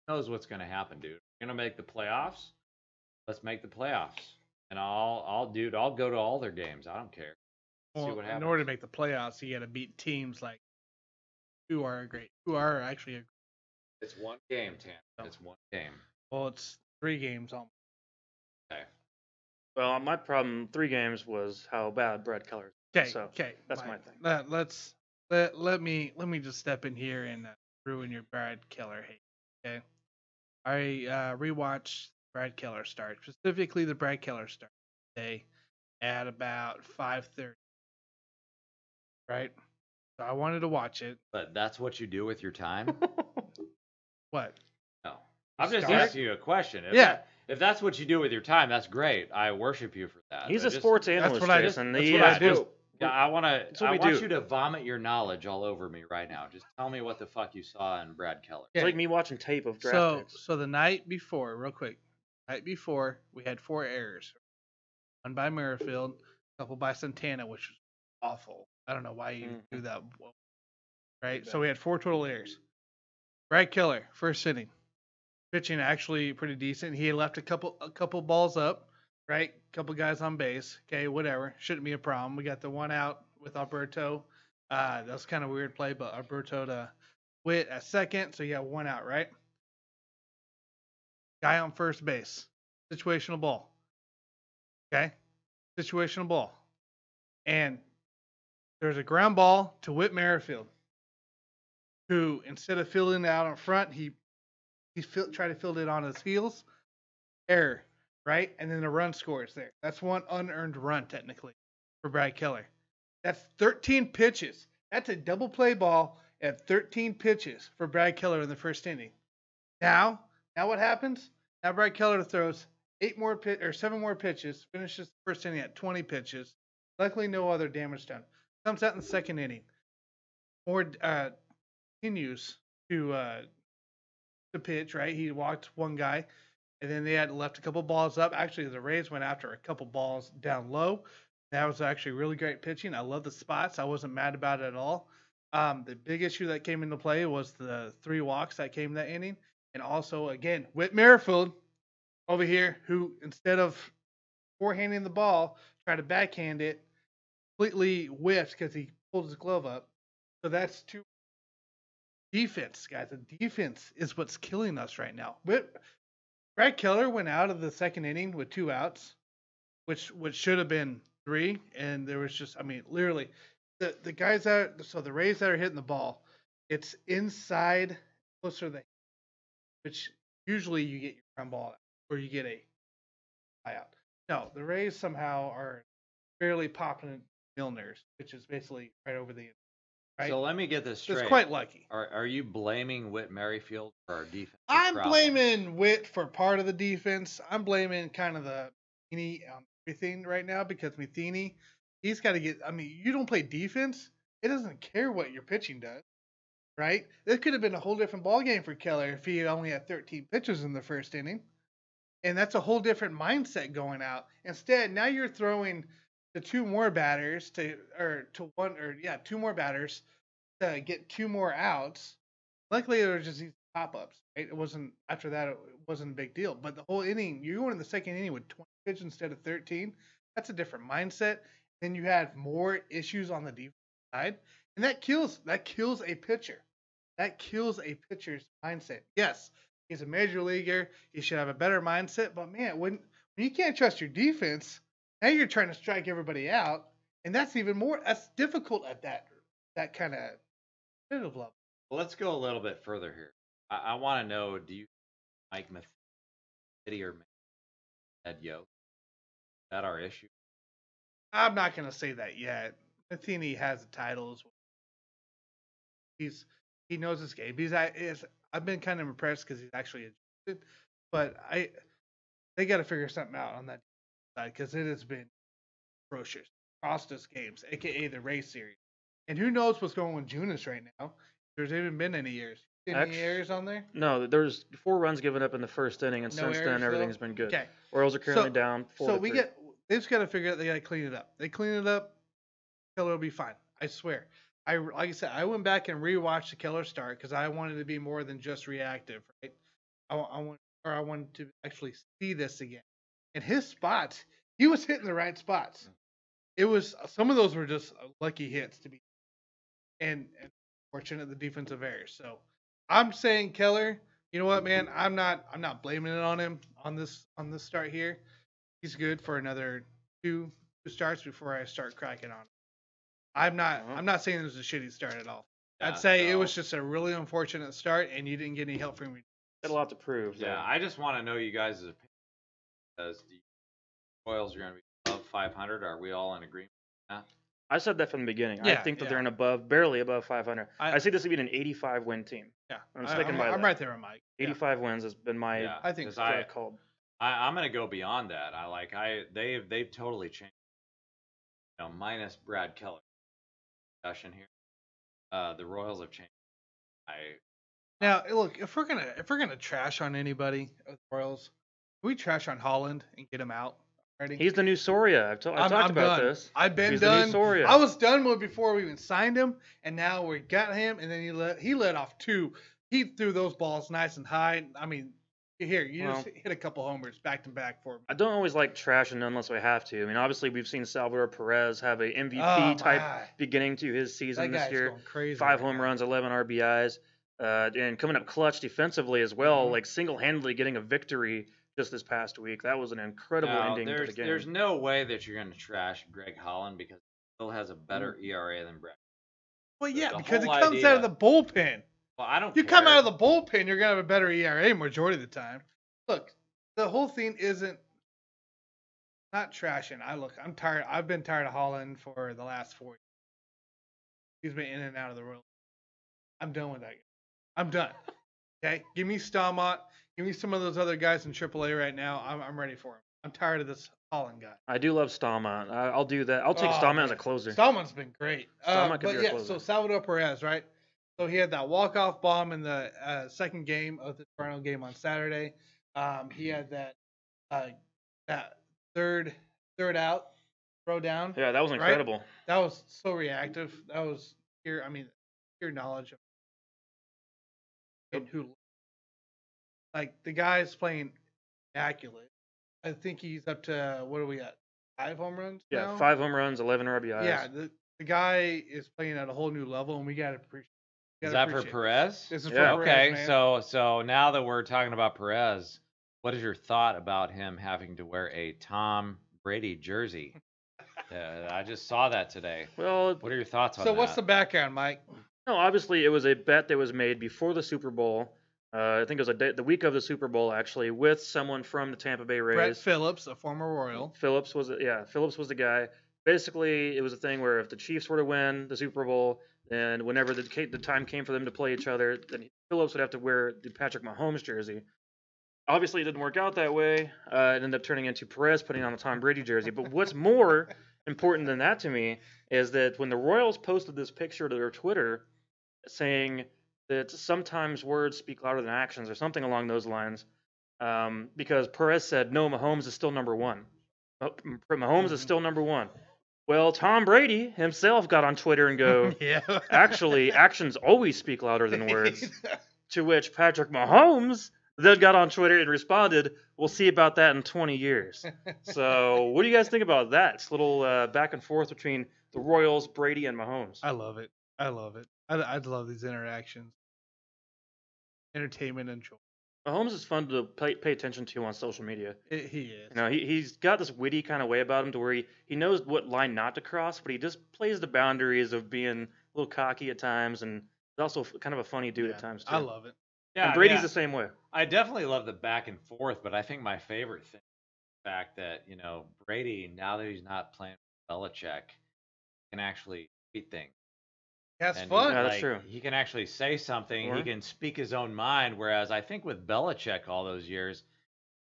who knows what's going to happen, dude? We're going to make the playoffs. Let's make the playoffs. And I'll go to all their games. I don't care. See Well, what happens. in order to make the playoffs, you got to beat teams like who are actually a. It's one game, Tam. It's one game. Well, it's 3 games almost. Okay. Well, my problem 3 games was how bad Brad Keller is. Okay, So, okay. that's my thing. Let me just step in here and ruin your Brad Keller hate. Okay, I rewatched Brad Keller start, specifically the Brad Keller start today at about 5:30. Right, so I wanted to watch it. But that's what you do with your time? What? No. I'm just Start? asking you a question. If that's what you do with your time, that's great. I worship you for that. He's But a sports analyst, what I- Jason. that's He what I is do. just- Yeah, I what we want do. you to vomit your knowledge all over me right now. Just tell me what the fuck you saw in Brad Keller. It's like me watching tape of draft So picks. the night before, real quick, we had 4 errors. One by Merrifield, a couple by Santana, which was awful. I don't know why you do that. Right? So we had 4 total errors. Brad Keller, first inning. Pitching actually pretty decent. He had left a couple balls up, right? Couple guys on base. Okay, whatever. Shouldn't be a problem. We got the 1 out with Alberto. That was kind of a weird play, but Alberto to Witt at second, so you got 1 out, right? Guy on first base. Situational ball. Okay? Situational ball. And There was a ground ball to Whit Merrifield, who instead of fielding it out in front, he tried to field it on his heels. Error, right? And then the run scores there. That's one unearned run technically for Brad Keller. That's 13 pitches. That's a double play ball at 13 pitches for Brad Keller in the first inning. Now what happens? Now Brad Keller throws 7 more pitches, finishes the first inning at 20 pitches. Luckily, no other damage done. Comes out in the second inning. Or continues to pitch, right? He walked one guy, and then they had left a couple balls up. Actually, the Rays went after a couple balls down low. That was actually really great pitching. I love the spots. I wasn't mad about it at all. The big issue that came into play was the 3 walks that came that inning. And also, again, Whit Merrifield over here, who instead of forehanding the ball, tried to backhand it, completely whiffed because he pulled his glove up. So that's 2 defense, guys. The defense is what's killing us right now. Brad Keller went out of the second inning with 2 outs, which should have been 3, and there was just, literally, the guys the Rays that are hitting the ball, it's inside closer to the, which usually you get your ground ball or you get a out. No, the Rays somehow are barely popping Milners, which is basically right over the. Right? So let me get this straight. It's quite lucky. Are you blaming Whit Merrifield for our defense? I'm blaming Whit for part of the defense. I'm blaming kind of the Matheny on everything right now because Matheny, he's got to get. You don't play defense. It doesn't care what your pitching does, right? This could have been a whole different ball game for Keller if he only had 13 pitches in the first inning, and that's a whole different mindset going out. Instead, now you're throwing to 2 more batters to get 2 more outs. Luckily, there were just these pop-ups. Right? It wasn't after that. It wasn't a big deal. But the whole inning, you're going in the second inning with 20 pitches instead of 13. That's a different mindset. Then you have more issues on the defense side, and that kills a pitcher. That kills a pitcher's mindset. Yes, he's a major leaguer. He should have a better mindset. But man, when you can't trust your defense, now you're trying to strike everybody out, and that's even more. That's difficult at that kind of level. Well, let's go a little bit further here. I want to know: do you like Matheny or Ed Yo? Is that our issue? I'm not gonna say that yet. Matheny has the titles. He knows his game. I've been kind of impressed because he's actually adjusted, but they got to figure something out on that side because it has been atrocious. Cost us games, aka the race series. And who knows what's going on with Junis right now? There's even been any years. Any errors on there? No, there's 4 runs given up in the first inning, and since then everything's been good. Okay. Orioles are currently down 4-3. So they just got to figure out. They got to clean it up. They clean it up, Keller will be fine. I swear. Like I said, I went back and rewatched the Keller start because I wanted to be more than just reactive, right? I wanted to actually see this again. And his spots, he was hitting the right spots. It was some of those were just lucky hits to be, and fortunate the defensive errors. So I'm saying Keller. You know what, man? I'm not blaming it on him on this start here. He's good for another 2 starts before I start cracking on him. I'm not saying it was a shitty start at all. I'd say it was just a really unfortunate start, and you didn't get any help from me. Got a lot to prove. Yeah, though. I just want to know you guys' opinion because the Royals are going to be above 500. Are we all in agreement with that? I said that from the beginning. Yeah, I think that they're barely above 500. I see this as being an 85 win team. Yeah, I'm sticking by that. I'm right there with Mike. 85 wins has been my. I think what I called. I'm going to go beyond that. They've totally changed. Minus Brad Keller discussion here. The Royals have changed. Now look, if we're gonna trash on anybody of the Royals, can we trash on Holland and get him out already? He's the new Soria. I've talked about done. this. I've been He's done. The new Soria. I was done before we even signed him, and now we got him. And then he let off 2. He threw those balls nice and high. Just hit a couple homers back to back for me. I don't always like trashing unless we have to. Obviously we've seen Salvador Perez have a MVP type beginning to his season this year. Going crazy 5 home runs, 11 RBIs, and coming up clutch defensively as well, like single-handedly getting a victory just this past week. That was an incredible ending to the game. There's no way that you're going to trash Greg Holland because still has a better ERA than Brett. Well, yeah, The because it whole comes out of idea- the bullpen. Well, I don't You care. come out of the bullpen, you're gonna have a better ERA majority of the time. Look, the whole thing isn't not trashing. I'm tired. I've been tired of Holland for the last 4 years. He's been in and out of the world. I'm done with that guy. I'm done. Okay, give me Stalmont. Give me some of those other guys in AAA right now. I'm ready for him. I'm tired of this Holland guy. I do love Stallman. I'll do that. I'll take Oh, Stallman man. as a closer. Stallman's been great. Stallman could But be our yeah, closer. so Salvador Perez, right? So he had that walk-off bomb in the second game of the Toronto game on Saturday. He had that third out throw down. Yeah, that was right? incredible. That was so reactive. That was pure knowledge of who, like, the guy's playing immaculate. I think he's up to, what are we at? 5 home runs Yeah, now? 5 home runs, 11 RBIs. Yeah, the guy is playing at a whole new level, and we got to appreciate. Is that for Perez? This is Yeah. for Okay, Perez, man. so now that we're talking about Perez, what is your thought about him having to wear a Tom Brady jersey? I just saw that today. Well, What are your thoughts on So that? what's the background, Mike? no, obviously it was a bet that was made before the Super Bowl. I think it was the week of the Super Bowl, actually, with someone from the Tampa Bay Rays. Brett Phillips, a former Royal. Phillips was the guy. Basically, it was a thing where if the Chiefs were to win the Super Bowl, then whenever the time came for them to play each other, then Phillips would have to wear the Patrick Mahomes jersey. Obviously, it didn't work out that way. It ended up turning into Perez putting on the Tom Brady jersey. But what's more important than that to me is that when the Royals posted this picture to their Twitter saying that sometimes words speak louder than actions or something along those lines, because Perez said, no, Mahomes is still number one. Mahomes is still number one. Well, Tom Brady himself got on Twitter and go, Yeah. actually, actions always speak louder than words. To which Patrick Mahomes then got on Twitter and responded, we'll see about that in 20 years. So what do you guys think about that? It's a little back and forth between the Royals, Brady, and Mahomes. I love it. I love it. I love these interactions. Entertainment and joy. Mahomes is fun to pay attention to on social media. He is. You know, he's got this witty kind of way about him to where he knows what line not to cross, but he just plays the boundaries of being a little cocky at times, and he's also kind of a funny dude at times too. I love it. Yeah, and Brady's yeah. the same way. I definitely love the back and forth, but I think my favorite thing is the fact that, Brady, now that he's not playing with Belichick, can actually tweet things. That's And fun. Yeah, that's true. He can actually say something. Sure. He can speak his own mind. Whereas I think with Belichick all those years,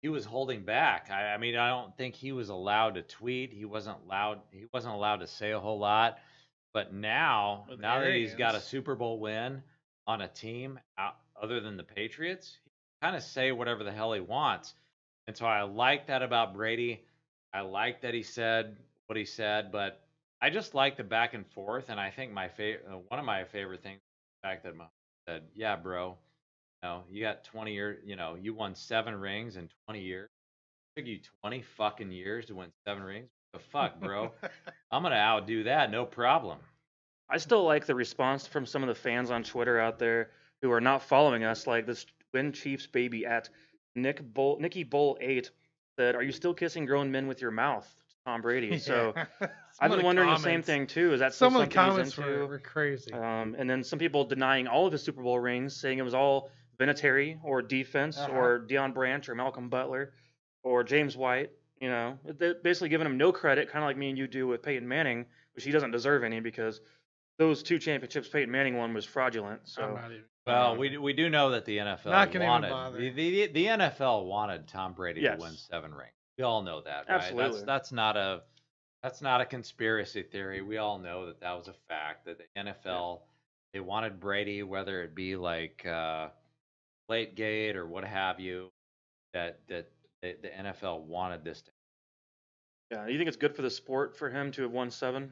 he was holding back. I mean, I don't think he was allowed to tweet. He wasn't allowed to say a whole lot. But now that he's got a arrogance. Super Bowl win on a team other than the Patriots, he can kind of say whatever the hell he wants. And so I like that about Brady. I like that he said what he said, but I just like the back and forth, and I think one of my favorite things is the fact that Mahomes said, "Yeah, bro, you got 20 years. You won 7 rings in 20 years. It took you 20 fucking years to win 7 rings. What the fuck, bro? I'm gonna outdo that, no problem." I still like the response from some of the fans on Twitter out there who are not following us, like this Win Chiefs baby at Nicky Bull 8 said, "Are you still kissing grown men with your mouth, Tom Brady?" So I've been wondering the same thing too. Is that Some of the something comments he's into? were crazy. And then some people denying all of his Super Bowl rings, saying it was all Vinatieri or defense or Deion Branch or Malcolm Butler or James White. They're basically giving him no credit, kind of like me and you do with Peyton Manning, which he doesn't deserve any because those 2 championships Peyton Manning won was fraudulent. I'm So not even. Well, we do know that the NFL Not gonna even wanted bother. the NFL wanted Tom Brady Yes. to win 7 rings. We all know that, right? Absolutely. That's not a conspiracy theory. We all know that was a fact. That the NFL they wanted Brady, whether it be like Gate or what have you. That the NFL wanted this to. yeah, you think it's good for the sport for him to have won 7?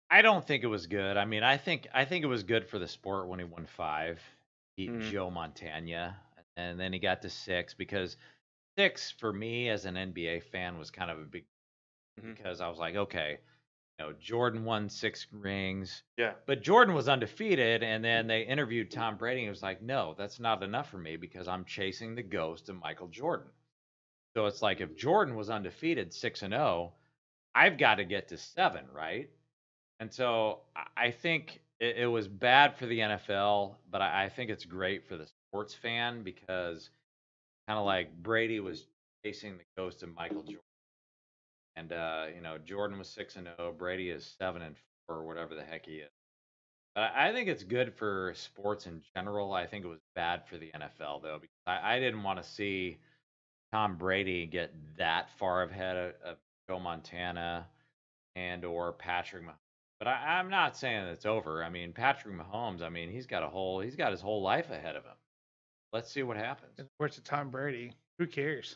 I don't think it was good. I mean, I think it was good for the sport when he won 5, beat Joe Montana, and then he got to 6 because 6 for me as an NBA fan was kind of a big because I was like, okay, Jordan won 6 rings, Yeah. but Jordan was undefeated, and then they interviewed Tom Brady, and he was like, no, that's not enough for me because I'm chasing the ghost of Michael Jordan. So it's like if Jordan was undefeated 6-0. I've got to get to 7, right? And so I think it was bad for the NFL, but I think it's great for the sports fan because kind of like Brady was chasing the ghost of Michael Jordan. And Jordan was 6-0, Brady is 7-4, or whatever the heck he is. But I think it's good for sports in general. I think it was bad for the NFL though, because I didn't want to see Tom Brady get that far ahead of Joe Montana and or Patrick Mahomes. But I'm not saying it's over. I mean, Patrick Mahomes, I mean, he's got his whole life ahead of him. Let's see what happens. Of course, to Tom Brady, who cares?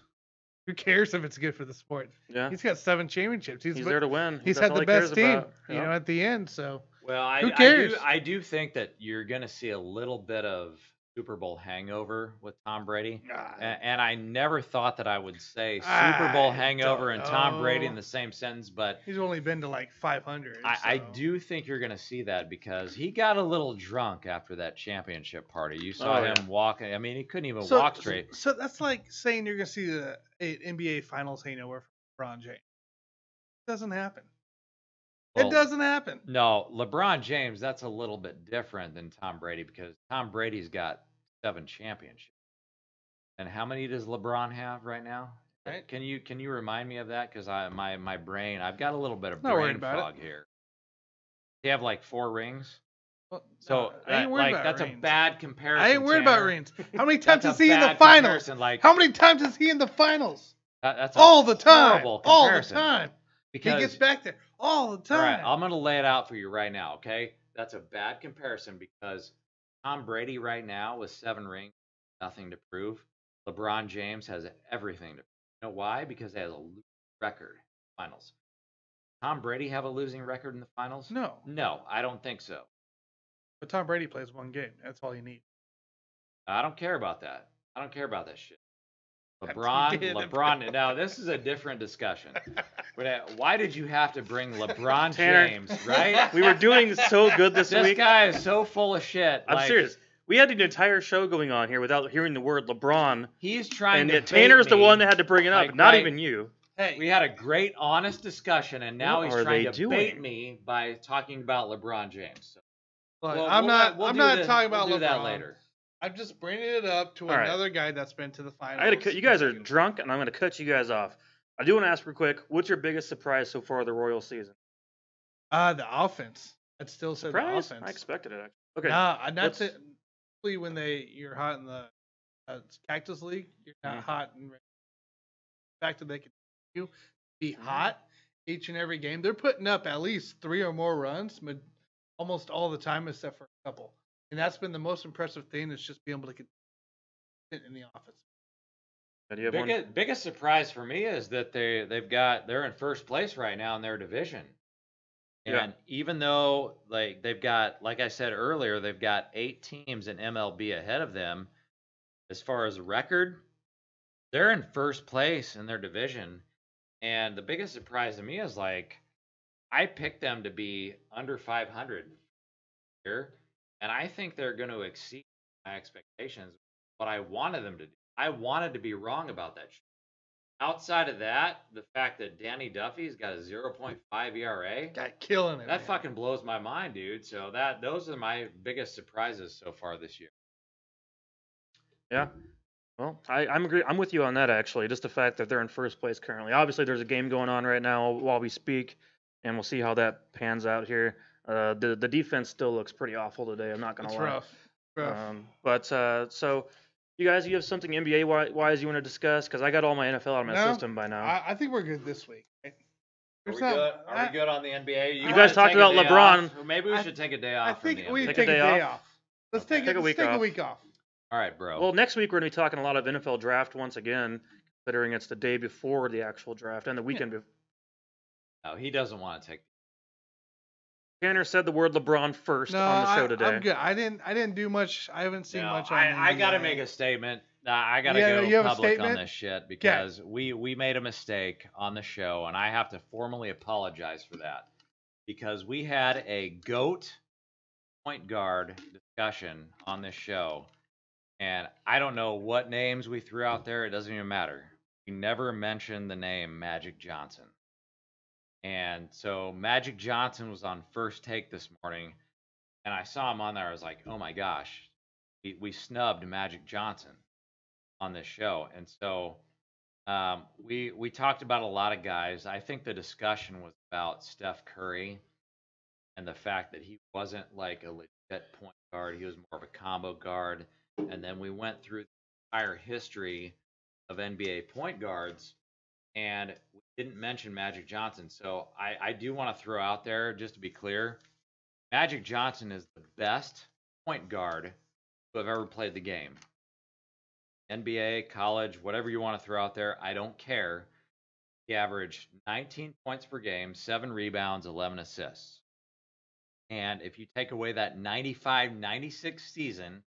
Who cares if it's good for the sport? Yeah. He's got 7 championships. He's there to win. He's That's had all the he cares best team, about. you know, at the end. So Well, who cares? I do think that you're going to see a little bit of Super Bowl hangover with Tom Brady. And I never thought that I would say Super Bowl hangover and Tom Brady in the same sentence, but he's only been to like 500. I do think you're going to see that because he got a little drunk after that championship party. You saw him walking. I mean, he couldn't even walk straight. So that's like saying you're going to see the NBA Finals hangover from LeBron James. It doesn't happen. It doesn't happen. No, LeBron James, that's a little bit different than Tom Brady because Tom Brady's got 7 championships. And how many does LeBron have right now? Right. Can you remind me of that? Because my brain, I've got a little bit of Not brain fog here. They have like 4 rings. Well, So I ain't worried about that's rings. a bad comparison. I ain't worried about Tanner. rings. How many times That's is a he in the bad finals? comparison, like- How many times is he in the finals? That's a All the time. horrible All the comparison. time. Because He gets back there all the all time. right, I'm going to lay it out for you right now, okay? That's a bad comparison because Tom Brady right now with 7 rings, nothing to prove. LeBron James has everything to prove. You know why? Because he has a losing record in the finals. Tom Brady have a losing record in the finals? No. No, I don't think so. But Tom Brady plays 1 game. That's all you need. I don't care about that. I don't care about that shit. He did. LeBron. Now this is a different discussion. But why did you have to bring LeBron Tanner, James? Right? We were doing so good this This week. guy is so full of shit. I'm like, serious. We had an entire show going on here without hearing the word LeBron, He's trying and to yet Tanner's bait the me. one that had to bring it up, Like, not right. even you. Hey, We had a great, honest discussion, and now What he's are trying they to doing? bait me by talking about LeBron James. So, look, we'll I'm not talking about we'll LeBron. do that later. I'm just bringing it up to All right. another guy that's been to the finals. I gotta cut. You guys are drunk, and I'm gonna cut you guys off. I do want to ask real quick. What's your biggest surprise so far of the Royal season? The offense. I'd still say Surprise? the offense. I expected it. Actually. Okay. Nah, not What's- typically when you're hot in the Cactus League, you're not Mhm. hot and ready. The fact that they continue to be hot each and every game, they're putting up at least 3 or more runs almost all the time, except for a couple. And that's been the most impressive thing is just being able to get in the offense. Do you have one? Biggest surprise for me is that they're in first place right now in their division. Yeah. And even though they've got, like I said earlier, they've got 8 teams in MLB ahead of them, as far as record, they're in first place in their division. And the biggest surprise to me is I picked them to be under 500 here, and I think they're going to exceed my expectations. What I wanted them to do. I wanted to be wrong about that shit. Outside of that, the fact that Danny Duffy's got a 0.5 ERA, Got killing it. that man. fucking blows my mind, dude. So those are my biggest surprises so far this year. Yeah. Well, I'm with you on that actually. Just the fact that they're in first place currently. Obviously, there's a game going on right now while we speak, and we'll see how that pans out here. The defense still looks pretty awful today. I'm not gonna It's lie. rough. But so you guys, you have something NBA wise you want to discuss? Because I got all my NFL out of my No, system by now. I think we're good this week. Right? Are There's we not- good? Are we good on the NBA? You wanna guys talked take a about day LeBron. off? Or maybe we I- should take a day I off from think the we NBA. Take take a a day day off? off. Let's Okay. take Take a let's week take a off. week off. All right, bro. Well, next week we're going to be talking a lot of NFL draft once again, considering it's the day before the actual draft and the weekend before. No, he doesn't want to take. Tanner said the word LeBron first No, on the show today. I'm good. I didn't do much. I haven't seen No, much on I got to NBA. make a statement. I got to Yeah, you go have a public on statement? this shit because we made a mistake on the show, and I have to formally apologize for that because we had a GOAT point guard discussion on this show, and I don't know what names we threw out there. It doesn't even matter. We never mentioned the name Magic Johnson. And so Magic Johnson was on First Take this morning, and I saw him on there. I was like, oh my gosh, we snubbed Magic Johnson on this show. And so we talked about a lot of guys. I think the discussion was about Steph Curry and the fact that he wasn't like a legit point guard. He was more of a combo guard. And then we went through the entire history of NBA point guards, and we didn't mention Magic Johnson. So I do want to throw out there, just to be clear, Magic Johnson is the best point guard who have ever played the game. NBA, college, whatever you want to throw out there, I don't care. He averaged 19 points per game, 7 rebounds, 11 assists. And if you take away that 95-96 season,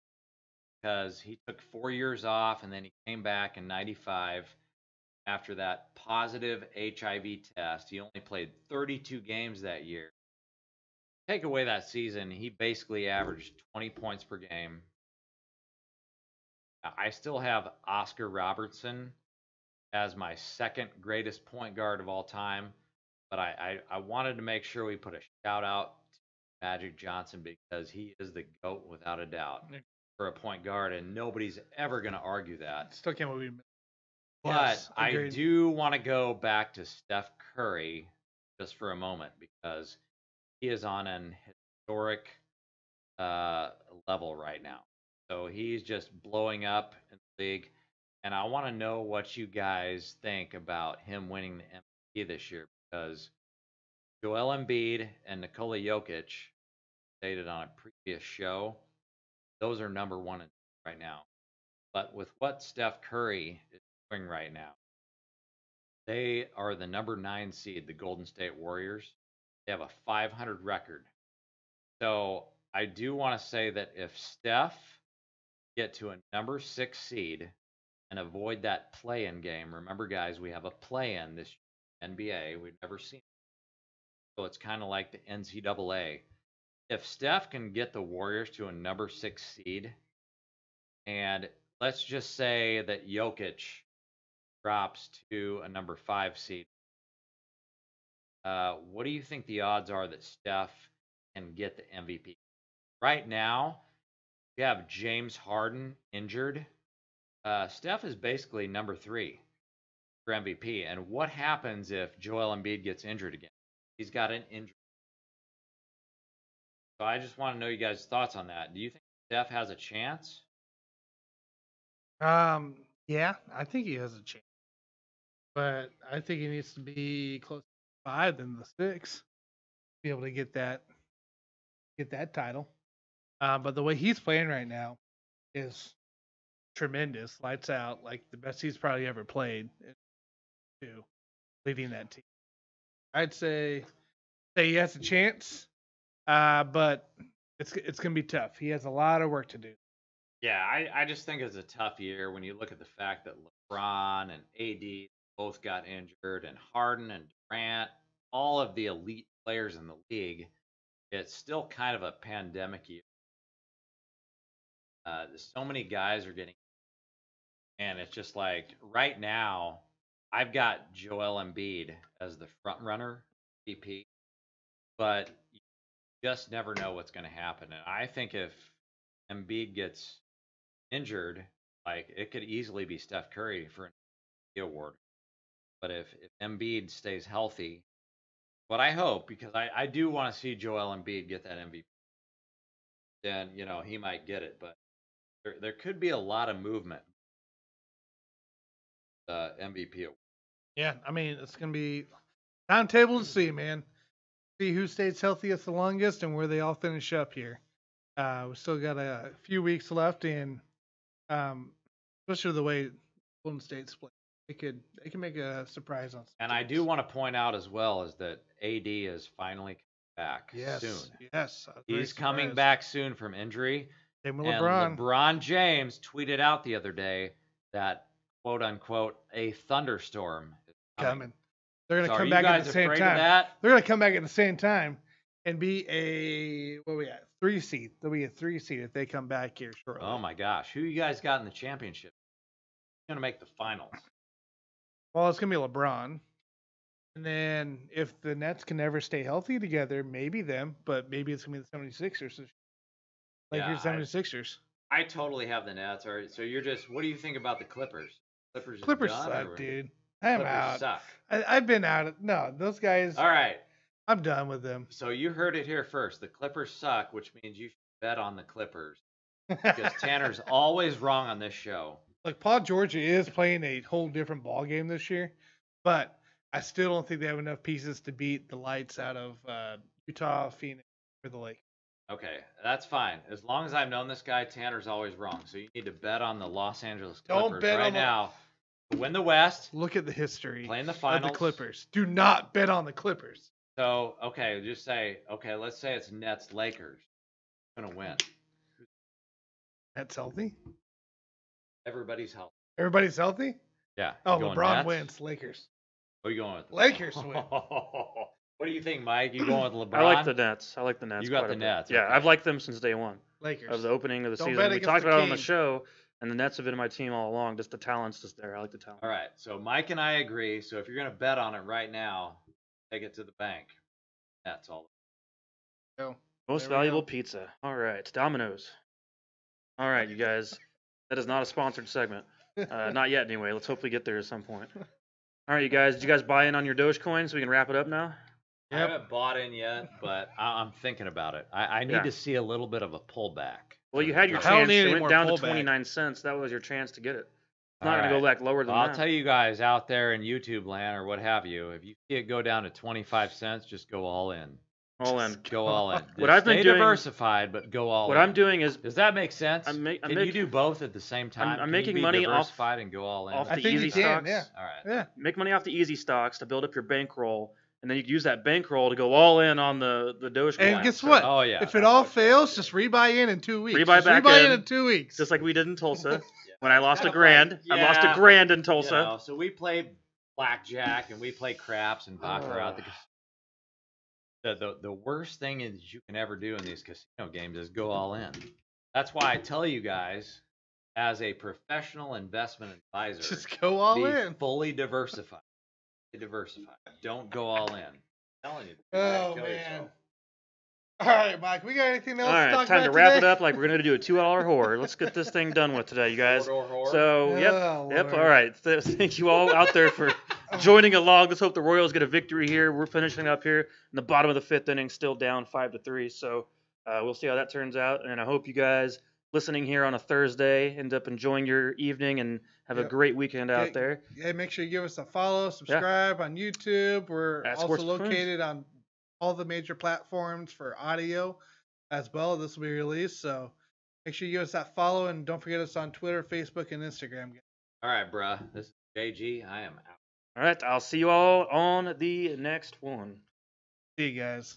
because he took 4 years off and then he came back in 95 after that positive HIV test. He only played 32 games that year. Take away that season, he basically averaged 20 points per game. I still have Oscar Robertson as my second greatest point guard of all time, but I wanted to make sure we put a shout out to Magic Johnson because he is the GOAT without a doubt for a point guard, and nobody's ever going to argue that. Still can't believe it. But Yes, I agreed. do want to go back to Steph Curry just for a moment because he is on an historic level right now. So he's just blowing up in the league. And I want to know what you guys think about him winning the MVP this year because Joel Embiid and Nikola Jokic, stated on a previous show, those are number 1 and 2 right now. But with what Steph Curry is doing right now, they are the number 9 seed, the Golden State Warriors. They have a 500 record. So I do want to say that if Steph get to a number 6 seed and avoid that play-in game, remember guys, we have a play-in this NBA. We've never seen it. So it's kind of like the NCAA. If Steph can get the Warriors to a number 6 seed, and let's just say that Jokic drops to a number 5 seed, what do you think the odds are that Steph can get the MVP? Right now, we have James Harden injured. Steph is basically number 3 for MVP. And what happens if Joel Embiid gets injured again? He's got an injury. So I just want to know you guys' thoughts on that. Do you think Steph has a chance? Yeah, I think he has a chance, but I think he needs to be closer to 5 than the 6 to be able to get that title. But the way he's playing right now is tremendous, lights out, like the best he's probably ever played. To leading that team, I'd say he has a chance, but it's gonna be tough. He has a lot of work to do. Yeah, I just think it's a tough year when you look at the fact that LeBron and AD both got injured, and Harden and Durant, all of the elite players in the league. It's still kind of a pandemic year. So many guys are getting, and it's just like right now, I've got Joel Embiid as the front runner MVP, but you just never know what's going to happen. And I think if Embiid gets injured, like it could easily be Steph Curry for an MVP award. But if Embiid stays healthy, what I hope, because I do want to see Joel Embiid get that MVP, then he might get it. But there could be a lot of movement. MVP award. Yeah, I mean it's gonna be timetable to see, man. See who stays healthiest the longest and where they all finish up here. We still got a few weeks left, and especially the way Golden State's playing, they can make a surprise on. And I do want to point out as well is that AD is finally coming back soon. Yes, He's coming back soon from injury. Same with And LeBron. LeBron James tweeted out the other day that quote unquote a thunderstorm is coming. They're gonna So come are back you at guys the same afraid time. of that? They're gonna come back at the same time and be a 3 seed. They'll be a 3 seed if they come back here shortly. Oh my gosh, who you guys got in the championship? Who's gonna make the finals? Well, it's gonna be LeBron. And then if the Nets can never stay healthy together, maybe them, but maybe it's going to be the 76ers. Lakers, 76ers. I totally have the Nets. All right, so you're just, what do you think about the Clippers? Clippers done, suck, or dude. I'm Clippers out. suck. I've been out. No, those guys. All right. I'm done with them. So you heard it here first. The Clippers suck, which means you should bet on the Clippers. Because Tanner's always wrong on this show. Like, Paul George is playing a whole different ball game this year, but I still don't think they have enough pieces to beat the lights out of Utah, Phoenix, or the Lakers. Okay, that's fine. As long as I've known this guy, Tanner's always wrong. So you need to bet on the Los Angeles Clippers Don't bet right on now to win the West. Look at the history Play in the of finals. the Clippers. Do not bet on the Clippers. So, okay, just say, okay, let's say it's Nets Lakers. Who's going to win? Nets healthy? Everybody's healthy. Everybody's healthy? Yeah. Oh, You going LeBron Nets? wins. Lakers. Who are you going with? Lakers win. What do you think, Mike? You going with LeBron? I like the Nets. You got quite the a bit. Nets. Yeah, okay. I've liked them since day one Lakers. of the opening of the Don't season. bet We against talked the about it on the king. show, and the Nets have been my team all along. Just the talent's just there. I like the talent. All right. So Mike and I agree. So if you're going to bet on it right now, take it to the bank. That's all. Go. Most There we valuable go. pizza. All right, Domino's. All right, you guys. That is not a sponsored segment. Not yet, anyway. Let's hopefully get there at some point. All right, you guys. Did you guys buy in on your Dogecoin so we can wrap it up now? I haven't bought in yet, but I'm thinking about it. I need Yeah. to see a little bit of a pullback. Well, you had your I don't chance. need It any went more down to pullback. 29 cents. That was your chance to get it. It's All not going to go right. back lower than Well, I'll that. tell you guys out there in YouTube land or what have you, if you see it go down to 25 cents, just go all in. All in. Go all in. What I've been Stay doing- diversified, but go all What in. I'm doing is Does that make sense? I'm Can you do both at the same time? I'm Can making you be money off- diversified and go all in. off I the think easy you can, stocks. yeah. All right. Yeah. Make money off the easy stocks to build up your bankroll, and then you can use that bankroll to go all in on the Dogecoin. And guess So, what? Oh yeah. If it all fails, just rebuy in 2 weeks. Rebuy Just back rebuy in. in 2 weeks. Just like we did in Tulsa Yeah. when I lost a Kind of grand. like- I lost a yeah, grand in You Tulsa. know, so we play blackjack and we play craps and baccarat. at the casino. The worst thing is you can ever do in these casino games is go all in. That's why I tell you guys, as a professional investment advisor, Just go all be in. fully diversified. Don't go all in. I'm telling you. Oh, kill man. yourself. All right, Mike. We got anything else All to right, talk it's time to about wrap today? it up like we're going to do a 2-hour horror. Let's get this thing done with today, you guys. Door. So, yep. Oh, Yep. Lord. All right. Thank you all out there for joining along. Let's hope the Royals get a victory here. We're finishing up here in the bottom of the 5th inning, still down 5-3. So we'll see how that turns out. And I hope you guys listening here on a Thursday end up enjoying your evening and have a Yep. great weekend out Okay. there. Yeah, make sure you give us a follow, subscribe on YouTube. We're At also Sports Buffoons. located on all the major platforms for audio as well. This will be released, so make sure you give us that follow, and don't forget us on Twitter, Facebook, and Instagram. All right, bruh. This is JG. I am out. All right. I'll see you all on the next one. See you guys.